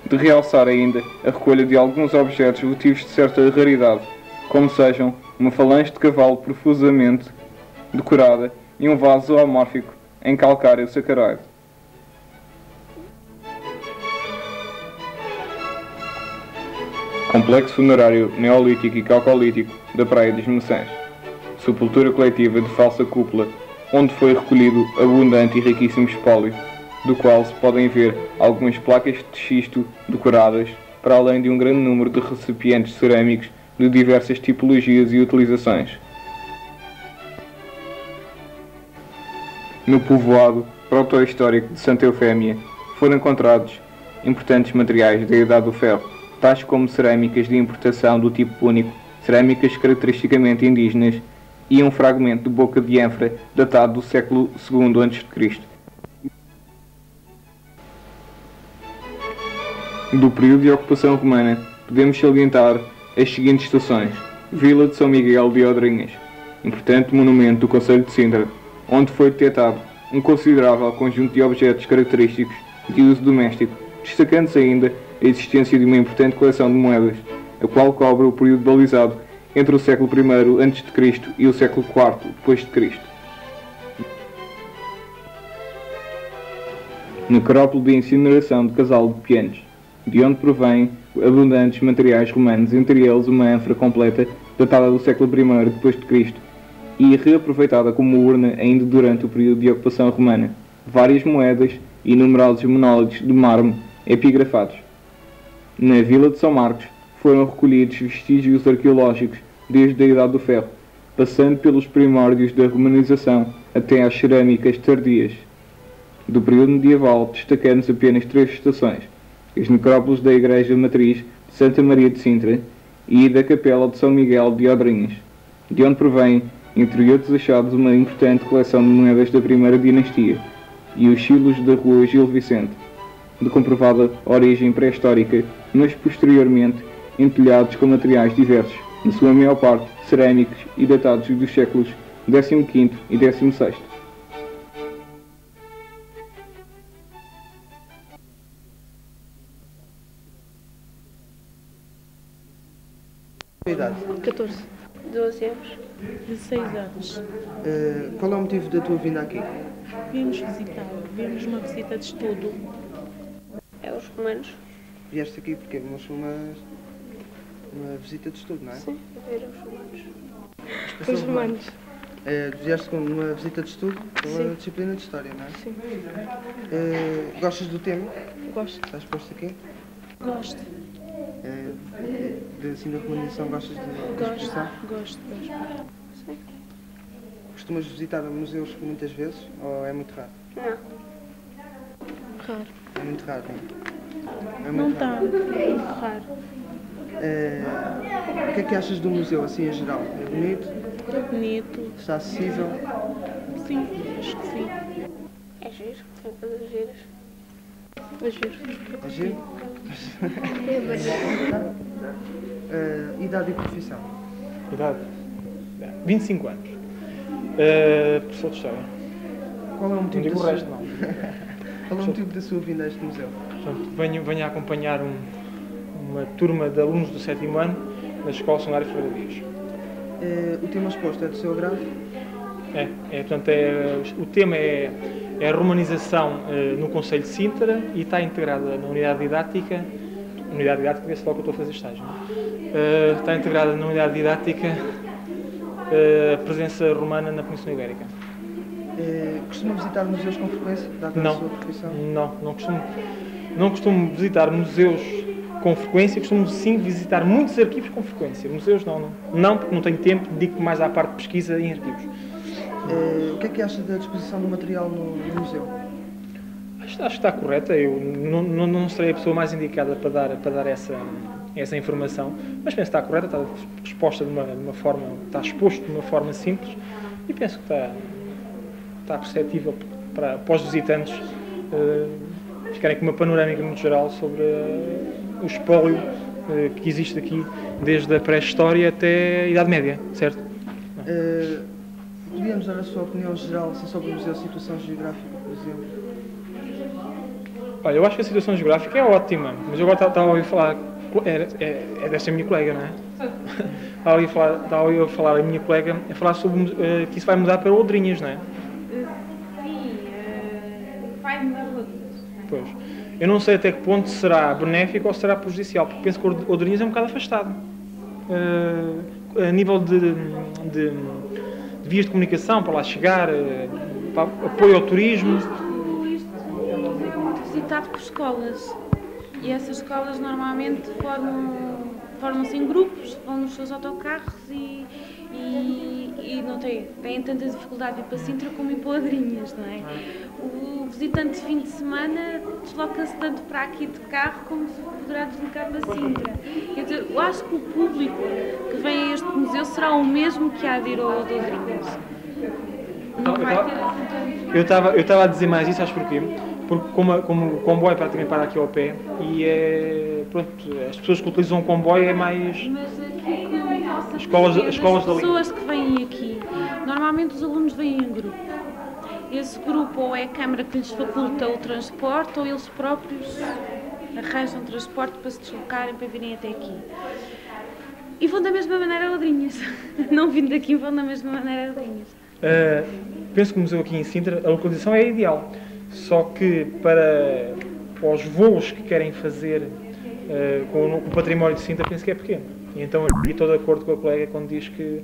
de realçar ainda a recolha de alguns objetos votivos de certa raridade, como sejam uma falange de cavalo profusamente decorada e um vaso zoomórfico em calcário sacaroide. Complexo funerário neolítico e calcolítico da Praia dos Messãs. Sepultura coletiva de falsa cúpula, onde foi recolhido abundante e riquíssimo espólio, do qual se podem ver algumas placas de xisto decoradas, para além de um grande número de recipientes cerâmicos de diversas tipologias e utilizações. No povoado proto-histórico de Santa Eufémia foram encontrados importantes materiais da Idade do Ferro, tais como cerâmicas de importação do tipo único, cerâmicas caracteristicamente indígenas e um fragmento de boca de ânfora datado do século II a.C. Do período de ocupação romana, podemos salientar as seguintes estações: Vila de São Miguel de Odrinhas, importante monumento do concelho de Sintra, onde foi detectado um considerável conjunto de objetos característicos de uso doméstico, destacando-se ainda a existência de uma importante coleção de moedas, a qual cobre o período balizado entre o século I a.C. e o século IV d.C. Necrópole de incineração de Casal de Pianos, de onde provém abundantes materiais romanos, entre eles uma ânfora completa datada do século I d.C. e reaproveitada como urna ainda durante o período de ocupação romana, várias moedas e numerosos monólitos de mármore epigrafados. Na Vila de São Marcos foram recolhidos vestígios arqueológicos desde a Idade do Ferro, passando pelos primórdios da romanização até às cerâmicas tardias. Do período medieval destacando-se apenas 3 estações: as necrópoles da Igreja Matriz de Santa Maria de Sintra e da Capela de São Miguel de Odrinhas, de onde provém, entre outros achados, uma importante coleção de moedas da primeira dinastia, e os silos da Rua Gil Vicente, de comprovada origem pré-histórica, mas posteriormente entelhados com materiais diversos, na sua maior parte cerâmicos e datados dos séculos XV e XVI. Idade? 14. 12 anos. 16 anos. Qual é o motivo da tua vinda aqui? Vimos visitar, vimos uma visita de estudo. É os romanos? Vieste aqui porque uma visita de estudo, não é? Sim, a ver os romanos. Os romanos. Vieste com uma visita de estudo pela Sim. disciplina de História, não é? Sim. Gostas do tema? Gosto. Estás posto aqui? Gosto. Assim, da romanização, gostas da exposição? Gosto. Sim. Costumas visitar museus muitas vezes ou é muito raro? Não. Raro. É muito raro, não é? É Não muito raro. está. É muito raro. O que é que achas do museu, assim, em geral? É bonito? É bonito. Está acessível? Sim, acho que sim. É giro, tem coisas giras. É giro. É giro? Idade e profissão? Idade? 25 anos. Professor de História. Qual é o motivo Não digo da o sua... resto, não. Qual é o motivo da sua vinda a este museu? Portanto, venho a acompanhar uma turma de alunos do 7º ano da Escola Secundária Ferreira Dias. O tema exposto é do seu agrado? O tema é a romanização no Concelho de Sintra e está integrada na unidade didática unidade didática, vê-se logo que eu estou a fazer estágio. Está integrada na unidade didática a presença romana na Península Ibérica. Costuma visitar museus com frequência, dada a sua profissão? Não costumo visitar museus com frequência, costumo sim visitar muitos arquivos com frequência. Museus não, porque não tenho tempo, dedico mais à parte de pesquisa em arquivos. O que é que acha da disposição do material no museu? Acho que está correta. Eu não serei a pessoa mais indicada para dar essa informação, mas penso que está correta, está exposta de uma forma, está exposto de uma forma simples e penso que está perceptível para os visitantes ficarem com uma panorâmica muito geral sobre o espólio que existe aqui desde a pré-história até a Idade Média, certo? Podíamos dar a sua opinião geral sobre o Museu de Situação Geográfica, por exemplo? Olha, eu acho que a situação geográfica é ótima, mas eu agora estava a ouvir falar, é desta minha colega, não é? Estava a ouvir falar a minha colega a falar sobre que isso vai mudar para Oldrinhas, não é? Sim, vai mudar para Oldrinhas. Pois. Eu não sei até que ponto será benéfico ou será prejudicial, porque penso que Oldrinhas é um bocado afastado. A nível de vias de comunicação para lá chegar, para apoio ao turismo. Isto é muito visitado por escolas e essas escolas normalmente formam-se em grupos, vão nos seus autocarros e não têm tanta dificuldade de ir para Sintra como ir para Oldrinhas, não é? O visitante de fim de semana desloca-se tanto para aqui de carro como se poderá deslocar para Sintra. Eu acho que o público que vem a este museu será o mesmo que há de ir ao de Oldrinhas. Não vai ter assim tanto... Eu estava a dizer mais isso, sabes porquê? Porque como o comboio praticamente para aqui ao pé e as pessoas que utilizam o comboio é mais... Mas aqui que eu posso escolas da linha. As pessoas que vêm aqui, normalmente os alunos vêm em grupo. Esse grupo ou é a Câmara que lhes faculta o transporte ou eles próprios arranjam transporte para se deslocarem, para virem até aqui. E vão da mesma maneira a Oldrinhas. Não vindo daqui, vão da mesma maneira a Oldrinhas. Penso que o museu aqui em Sintra, a localização é ideal. Só que para os voos que querem fazer com o património de Sintra, penso que é pequeno. E então eu estou de acordo com a colega quando diz que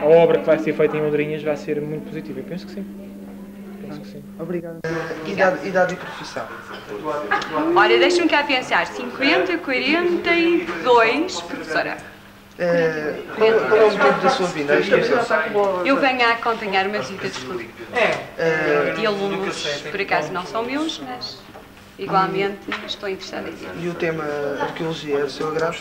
a obra que vai ser feita em Oldrinhas vai ser muito positiva. Eu penso que sim. Obrigado. Idade e profissão? Olha, deixa-me cá pensar. 50, 42, professora. Qual é o motivo da sua vinda? Eu venho a acompanhar uma visita de estudo. De alunos, por acaso não são meus, mas igualmente estou interessada em ver. E o tema arqueologia é o seu agrado?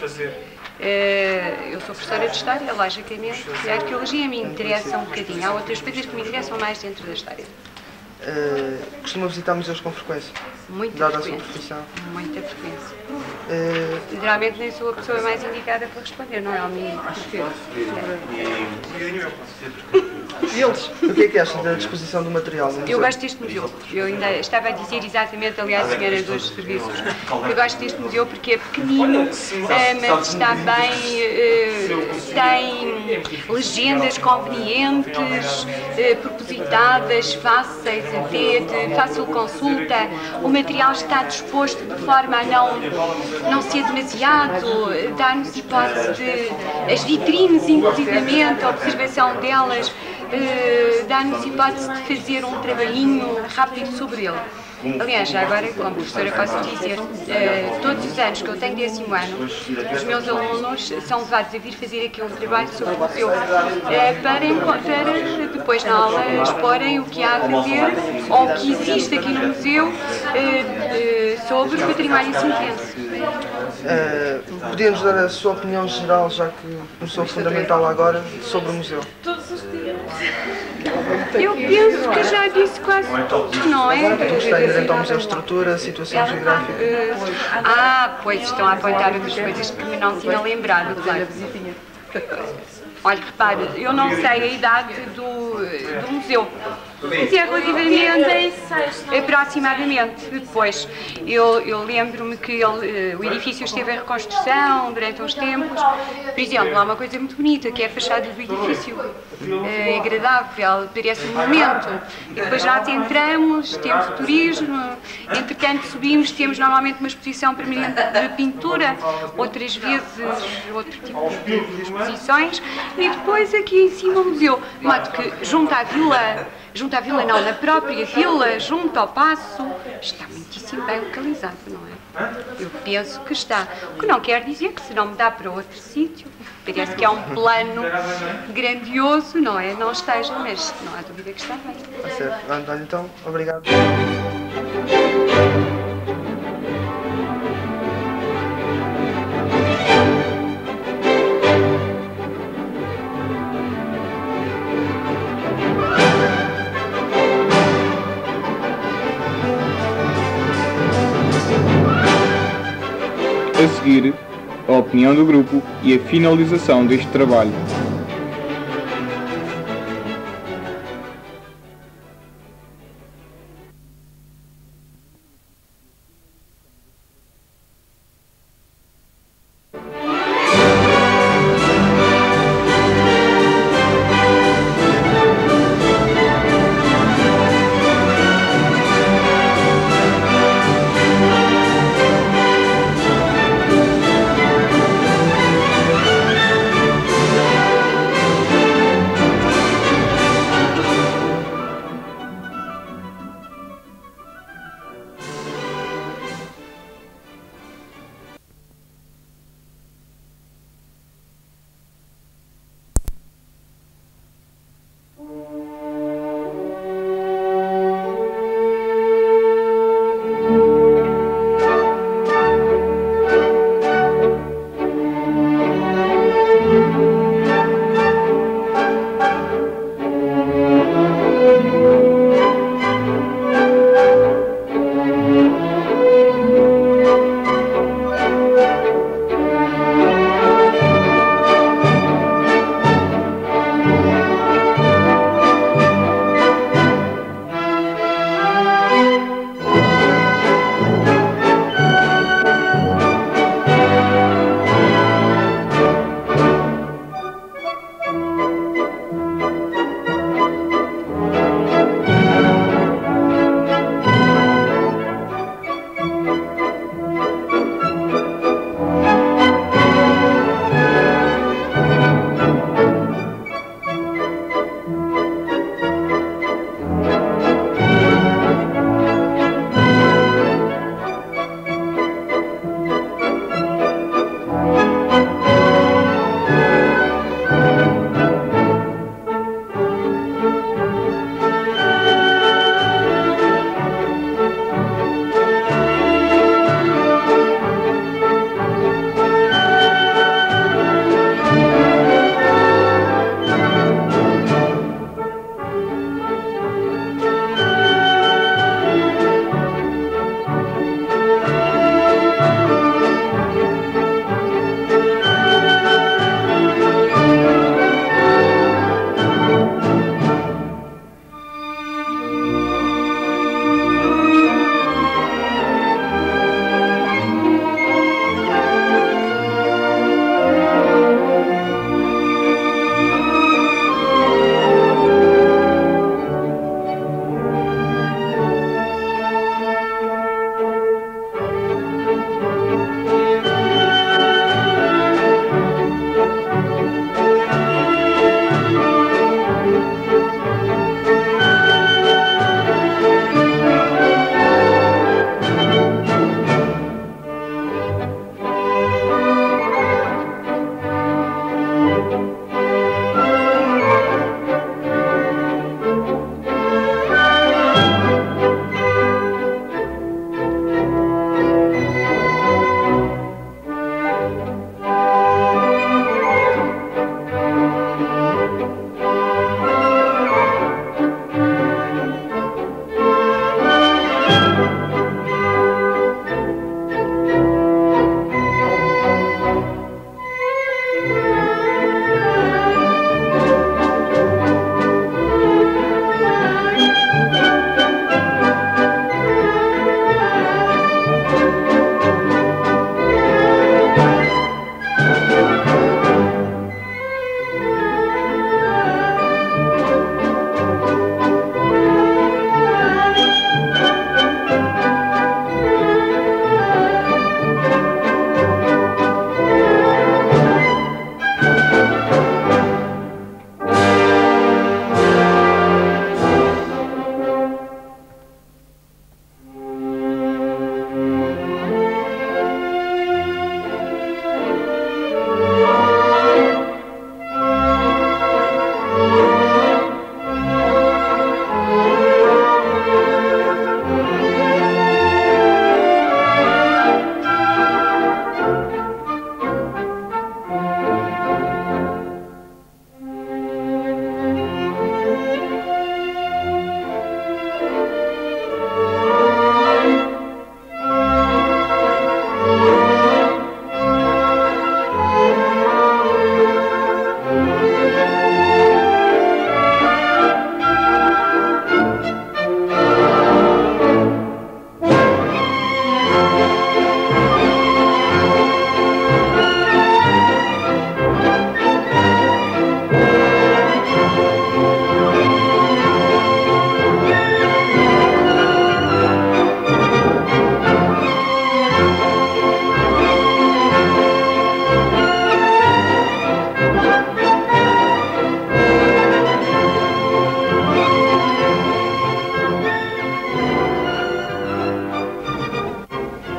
Eu sou professora de História, logicamente, e a arqueologia me interessa um bocadinho. Há outras coisas que me interessam mais dentro da História. Costuma visitar museus com frequência? Muita frequência. Dada a sua profissão? Muita frequência. Geralmente nem sou a pessoa mais indicada para responder, não é o meu E eles? O que é que acham da disposição do material no museu? Eu gosto deste museu. Eu ainda estava a dizer exatamente, aliás, a senhora dos serviços, eu gosto deste museu porque é pequenino, mas está bem, tem legendas convenientes, propositadas, fáceis a ver, de fácil consulta. O material está disposto de forma a não ser demasiado, dar-nos hipótese de as vitrines, inclusivamente, a observação delas, dá-nos hipótese de fazer um trabalhinho rápido sobre ele. Aliás, já agora, como professora, posso dizer, todos os anos que eu tenho 10º ano, os meus alunos são levados a vir fazer aqui um trabalho sobre o museu, para depois na aula exporem o que há a fazer ou o que existe aqui no museu sobre o património sintense. Podíamos dar a sua opinião geral, já que começou fundamental agora, sobre o museu? Todos os dias. Eu penso que já disse quase tudo, não é? Está inerente ao museu, estrutura, situação geográfica. Pois estão a apontar outras coisas que me não tinha lembrado, claro. Olha, repare, eu não sei a idade do museu. Mas é relativamente aproximadamente. Depois, eu lembro-me que o edifício esteve em reconstrução durante uns tempos. Por exemplo, há uma coisa muito bonita, que é a fachada do edifício. É agradável, parece um monumento. E depois já entramos, temos o turismo, entretanto subimos, temos normalmente uma exposição permanente de pintura, outras vezes outro tipo de exposições, e depois aqui em cima o museu. De modo que junto à vila não, na própria vila, junto ao paço, está muitíssimo bem localizado, não é? Eu penso que está. O que não quer dizer que se não me dá para outro sítio, parece que é um plano grandioso, não é? Não esteja, mas não há dúvida que está bem. Está certo. Olha, então, obrigado. A seguir, a opinião do grupo e a finalização deste trabalho.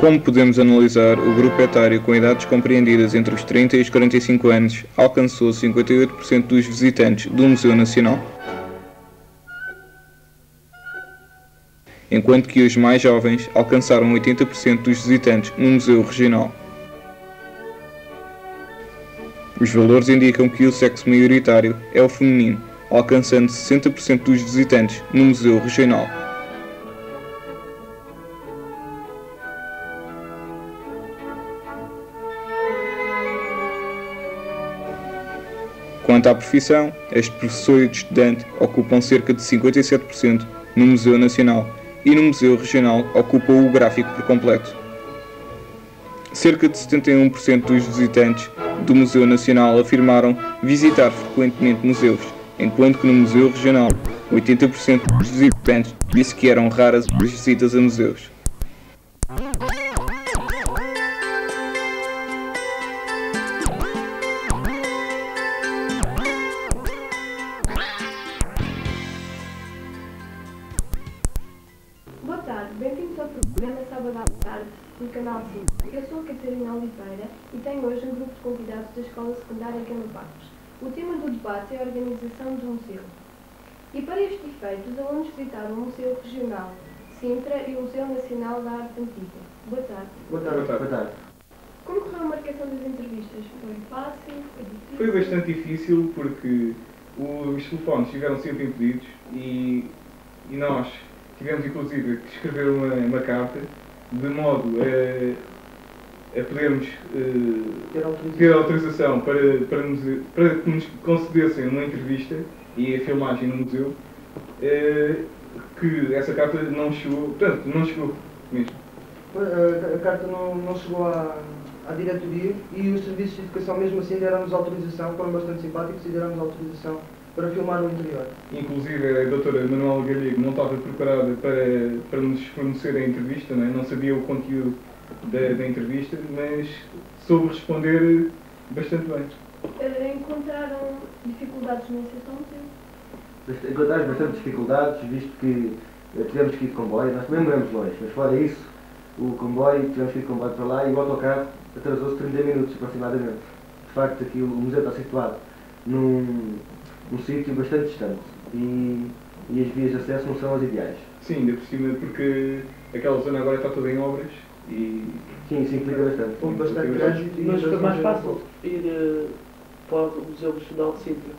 Como podemos analisar, o grupo etário com idades compreendidas entre os 30 e os 45 anos alcançou 58% dos visitantes do Museu Nacional, enquanto que os mais jovens alcançaram 80% dos visitantes no Museu Regional. Os valores indicam que o sexo maioritário é o feminino, alcançando 60% dos visitantes no Museu Regional. Quanto à profissão, este professor e estudante ocupam cerca de 57% no Museu Nacional e no Museu Regional ocupam o gráfico por completo. Cerca de 71% dos visitantes do Museu Nacional afirmaram visitar frequentemente museus, enquanto que no Museu Regional 80% dos visitantes disse que eram raras as visitas a museus. Boa tarde, bem-vindos ao programa Sábado à Tarde no Canal 5. Eu sou a Catarina Oliveira e tenho hoje um grupo de convidados da Escola Secundária Cano Barros. O tema do debate é a organização do museu. E para este efeito, os alunos visitaram o Museu Regional de Sintra e o Museu Nacional da Arte Antiga. Boa tarde. Boa tarde. Boa tarde. Como correu a marcação das entrevistas? Foi fácil? Foi difícil? Foi bastante difícil porque os telefones estiveram sempre impedidos e nós tivemos inclusive que escrever uma carta de modo a podermos ter autorização para que nos concedessem uma entrevista e a filmagem no museu, que essa carta não chegou, portanto, não chegou mesmo. A carta não chegou à diretoria e os serviços de educação mesmo assim deram-nos autorização, foram bastante simpáticos e deram-nos autorização para filmar no interior. Inclusive a doutora Manuela Galego não estava preparada para nos fornecer a entrevista, não sabia o conteúdo da entrevista, mas soube responder bastante bem. Encontraram dificuldades no acesso ao museu? Encontramos bastante dificuldades, visto que tivemos que ir de comboio, nós também moramos longe, mas fora isso, o comboio, tivemos que ir de comboio para lá e o autocarro atrasou-se 30 minutos aproximadamente. De facto, aqui o museu está situado num sítio bastante distante e as vias de acesso não são as ideais. Sim, ainda por cima, porque aquela zona agora está toda em obras e... Sim, isso implica bastante. Houve bastante trânsito, mas foi mais fácil ir para o Museu Regional de Sintra.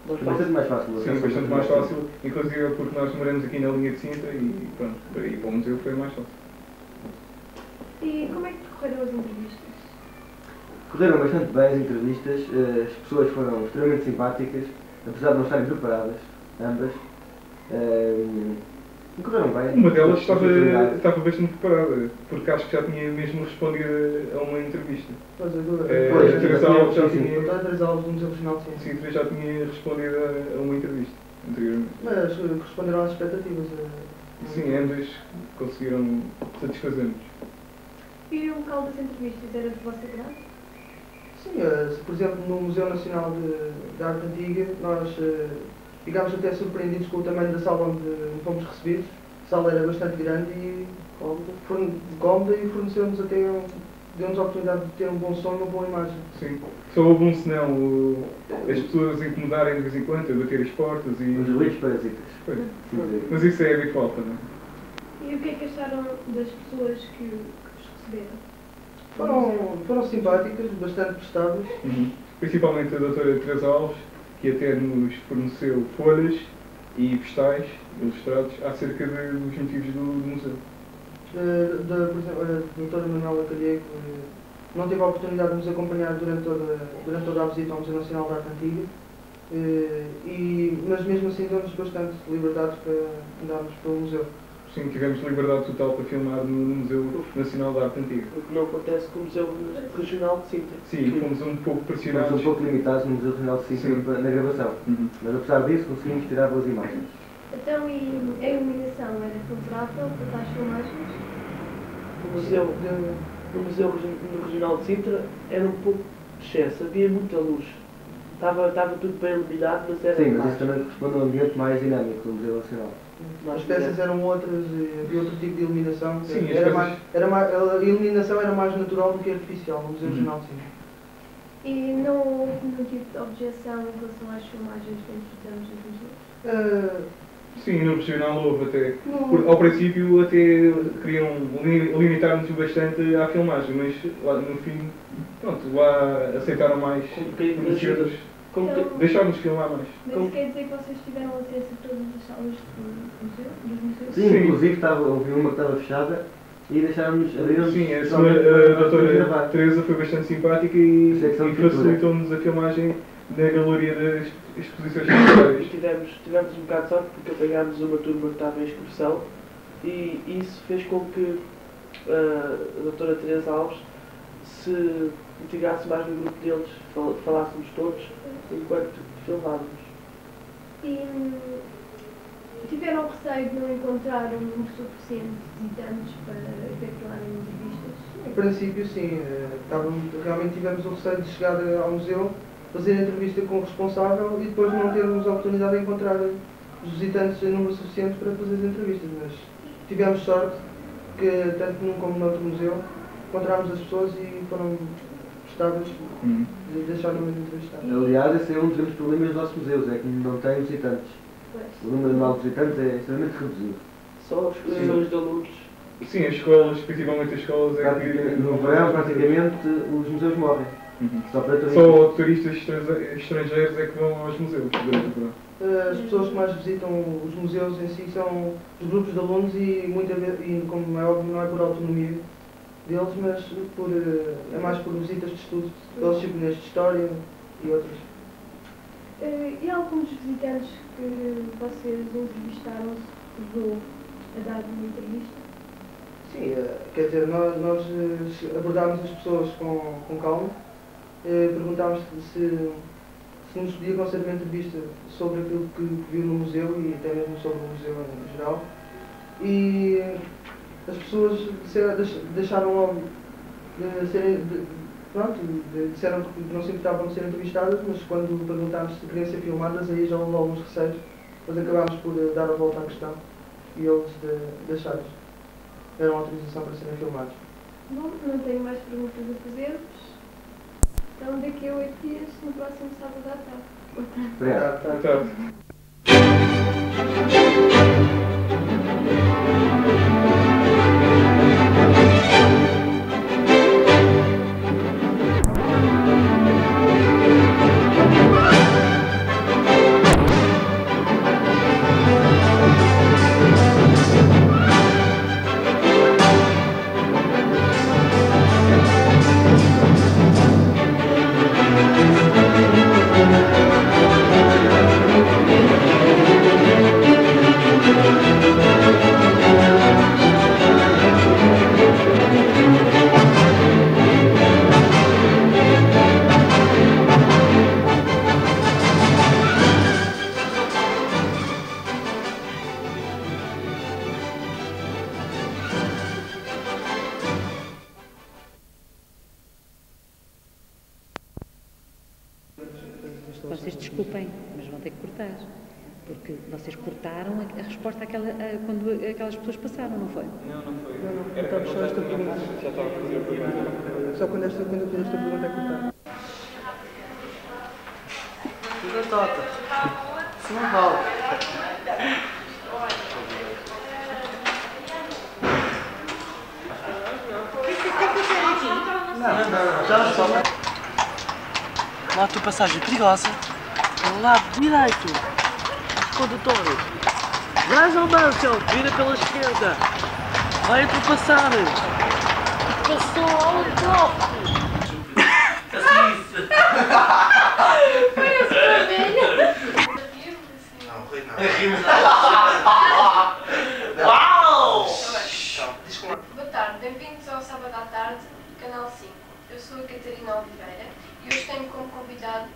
Bastante mais fácil. Sim, bastante mais fácil, inclusive porque nós moramos aqui na linha de Sintra e pronto, para ir para o museu foi mais fácil. E como é que correram as entrevistas? Correram bastante bem as entrevistas, as pessoas foram extremamente simpáticas, apesar de não estarem preparadas, ambas. Correram bem. Uma delas estava bastante preparada, porque acho que já tinha mesmo respondido a uma entrevista. Pois, a Teresa Alves já tinha... A Teresa Alves do Museu Regional de Sintra já tinha respondido a uma entrevista anteriormente. Mas responderam às expectativas. Sim, ambas conseguiram satisfazer-nos. E o local das entrevistas era de vossa grade? Sim, por exemplo, no Museu Nacional de Arte Antiga, nós ficámos até surpreendidos com o tamanho da sala onde fomos recebidos. A sala era bastante grande e cómoda e forneceu-nos até, deu-nos a oportunidade de ter um bom som e uma boa imagem. Sim, só houve um senão, as pessoas incomodarem de vez em quando, a bater as portas e... Os ruídos parasitas. Mas isso é habitual também. E o que é que acharam das pessoas que vos receberam? Foram simpáticas, bastante prestáveis. Principalmente a doutora Teresa Alves, que até nos forneceu folhas e postais ilustrados acerca dos motivos do museu. Por exemplo, a doutora Manuela Galego não teve a oportunidade de nos acompanhar durante toda a visita ao Museu Nacional da Arte Antiga, mas mesmo assim deu-nos bastante liberdade para andarmos pelo museu. Sim, tivemos liberdade total para filmar no Museu Nacional da Arte Antiga. O que não acontece com o Museu Regional de Sintra. Sim, fomos um pouco pressionados. Fomos um pouco limitados no Museu Regional de Sintra na gravação, mas apesar disso conseguimos tirar boas imagens. Então, e a iluminação era favorável para as filmagens? No Museu Regional de Sintra era um pouco de excesso, havia muita luz. Estava tudo bem iluminado, mas era... Sim, mas isso também corresponde a um ambiente mais dinâmico do Museu Nacional. As peças eram outras, havia outro tipo de iluminação. Sim, a iluminação era mais natural do que artificial no Museu Regional de Sintra. E não houve nenhum tipo de objeção em relação às filmagens que entretanto dos museus? Sim, no profissional houve até. Ao princípio até queriam limitar-nos bastante à filmagem, mas lá no fim, pronto, lá aceitaram mais deixaram-nos filmar mais. Mas isso quer dizer que vocês tiveram acesso a todas as salas dos museus? Sim, inclusive houve uma que estava fechada e deixaram-nos abrir. Sim, a doutora Teresa foi bastante simpática e facilitou-nos a filmagem na galeria das exposições temporárias. Tivemos um bocado de sorte porque apanhámos uma turma que estava em excursão e isso fez com que a doutora Teresa Alves se integrasse mais no grupo deles, falássemos todos enquanto filmávamos. E tiveram receio de não encontrar um número suficiente de visitantes para efetuarem entrevistas? Em princípio sim, realmente tivemos o receio de chegar ao museu, fazer a entrevista com o responsável e depois não termos a oportunidade de encontrar os visitantes em número suficiente para fazer as entrevistas, mas tivemos sorte que tanto num como no outro museu encontramos as pessoas e foram prestáveis de deixar-nos entrevistar. Aliás, esse é um dos grandes problemas dos nossos museus, é que não tem visitantes. O número anual de visitantes é extremamente reduzido. Só as exposições de alunos. Sim, as escolas, principalmente as escolas... No verão, praticamente, os museus morrem. Só turistas estrangeiros é que vão aos museus durante o verão. As pessoas que mais visitam os museus em si são os grupos de alunos e muitas vezes, como é óbvio, não é por autonomia deles, mas é mais por visitas de estudo, pelas disciplinas de História e outras. E alguns visitantes que vocês entrevistaram se levou a dar uma entrevista? Sim, quer dizer, nós abordámos as pessoas com calma, perguntámos se nos podia conceder uma entrevista sobre aquilo que viu no museu e até mesmo sobre o museu em geral. E as pessoas deixaram logo de serem... disseram que não se importavam de ser entrevistadas, mas quando perguntámos se queriam ser filmadas, aí já houve alguns receios, mas acabámos por dar a volta à questão e eles deixaram-nos. Deram autorização para serem filmados. Bom, não tenho mais perguntas a fazer-vos. Então, daqui a 8 dias, no próximo sábado à tarde. Boa tarde. Boa tarde. Vocês desculpem, mas vão ter que cortar. Porque vocês cortaram a resposta quando aquelas pessoas passaram, não foi? Não foi. Não, cortamos só esta pergunta. Já estava a fazer a pergunta. Só quando eu fiz esta pergunta é cortar. Tudo tota. Se não vale. Não, já só. Lá a tua passagem perigosa. Lado direito. Condutório. Vais ao Mansell, vira pela esquerda. Vai ultrapassar. Passou ao helicóptero. Foi esse vermelho. Não, Rui não. Uau! Boa tarde, bem-vindos ao Sábado à Tarde, Canal 5. Eu sou a Catarina Oliveira e hoje tenho como convidado...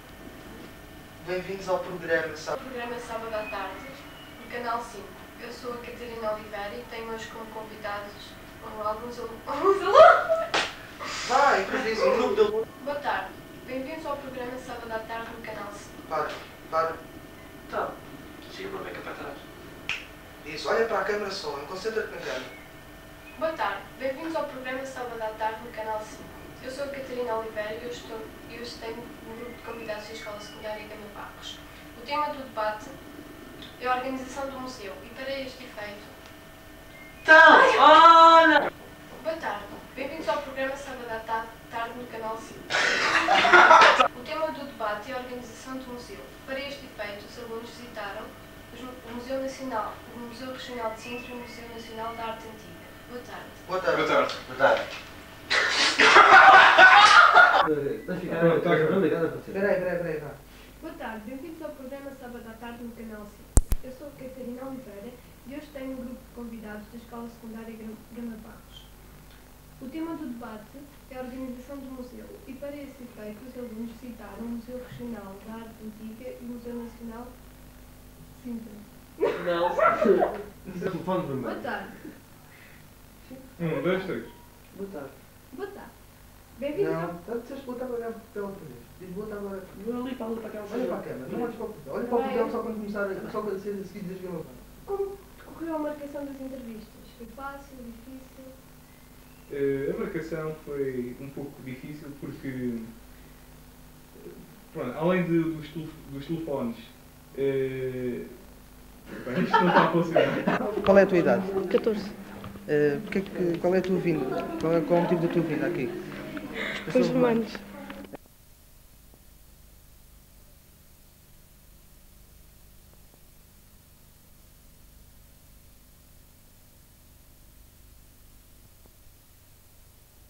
Bem-vindos ao programa Sábado à Tarde, no Canal 5. Eu sou a Catarina Oliveira e tenho hoje como convidados alguns alunos. Vai, improvisa um grupo de alunos. Boa tarde, bem-vindos ao programa Sábado à Tarde, no Canal 5. Para. Tá. Siga para bem cá para trás. Isso. isso. Olha para a câmara só, concentra-te na câmara. Boa tarde, bem-vindos ao programa Sábado à Tarde no Canal 5. Eu sou a Catarina Oliveira e hoje tenho um grupo de convidados da Escola Secundária Gama Barros. O tema do debate é a organização do museu e para este efeito... Boa tarde, bem-vindos ao programa Sábado à Tarde no Canal 5. O tema do debate é a organização do museu. Para este efeito, os alunos visitaram o Museu Nacional, o Museu Regional de Sintra e o Museu Nacional da Arte Antiga. Boa tarde. Boa tarde. Boa tarde. Boa tarde. Peraí. Boa tarde, bem-vindos ao programa Sábado à Tarde no Canal 5. Eu sou a Catarina Oliveira e hoje tenho um grupo de convidados da Escola Secundária Gama Barros. O tema do debate é a organização do museu e para esse efeito os alunos visitaram o Museu Regional da Arte Antiga e o Museu Nacional de Sintra. Boa tarde. 1, 2, 3. Boa tarde. Boa tarde. Bem-vindos ao... Não, disseste boa tarde agora pela outra vez. Diz boa tarde agora. Ali para aquela Olha para a câmera, não olhes para o papel. Olha para o papel só quando começar, só quando ser a seguir das Gama Barros. Como decorreu a marcação das entrevistas? Foi fácil, difícil? A marcação foi um pouco difícil porque, pronto, além dos telefones, bem, isto não está a funcionar. Qual é a tua idade? 14. Qual é a tua vinda? Qual é o motivo da tua vinda aqui? Os romanos.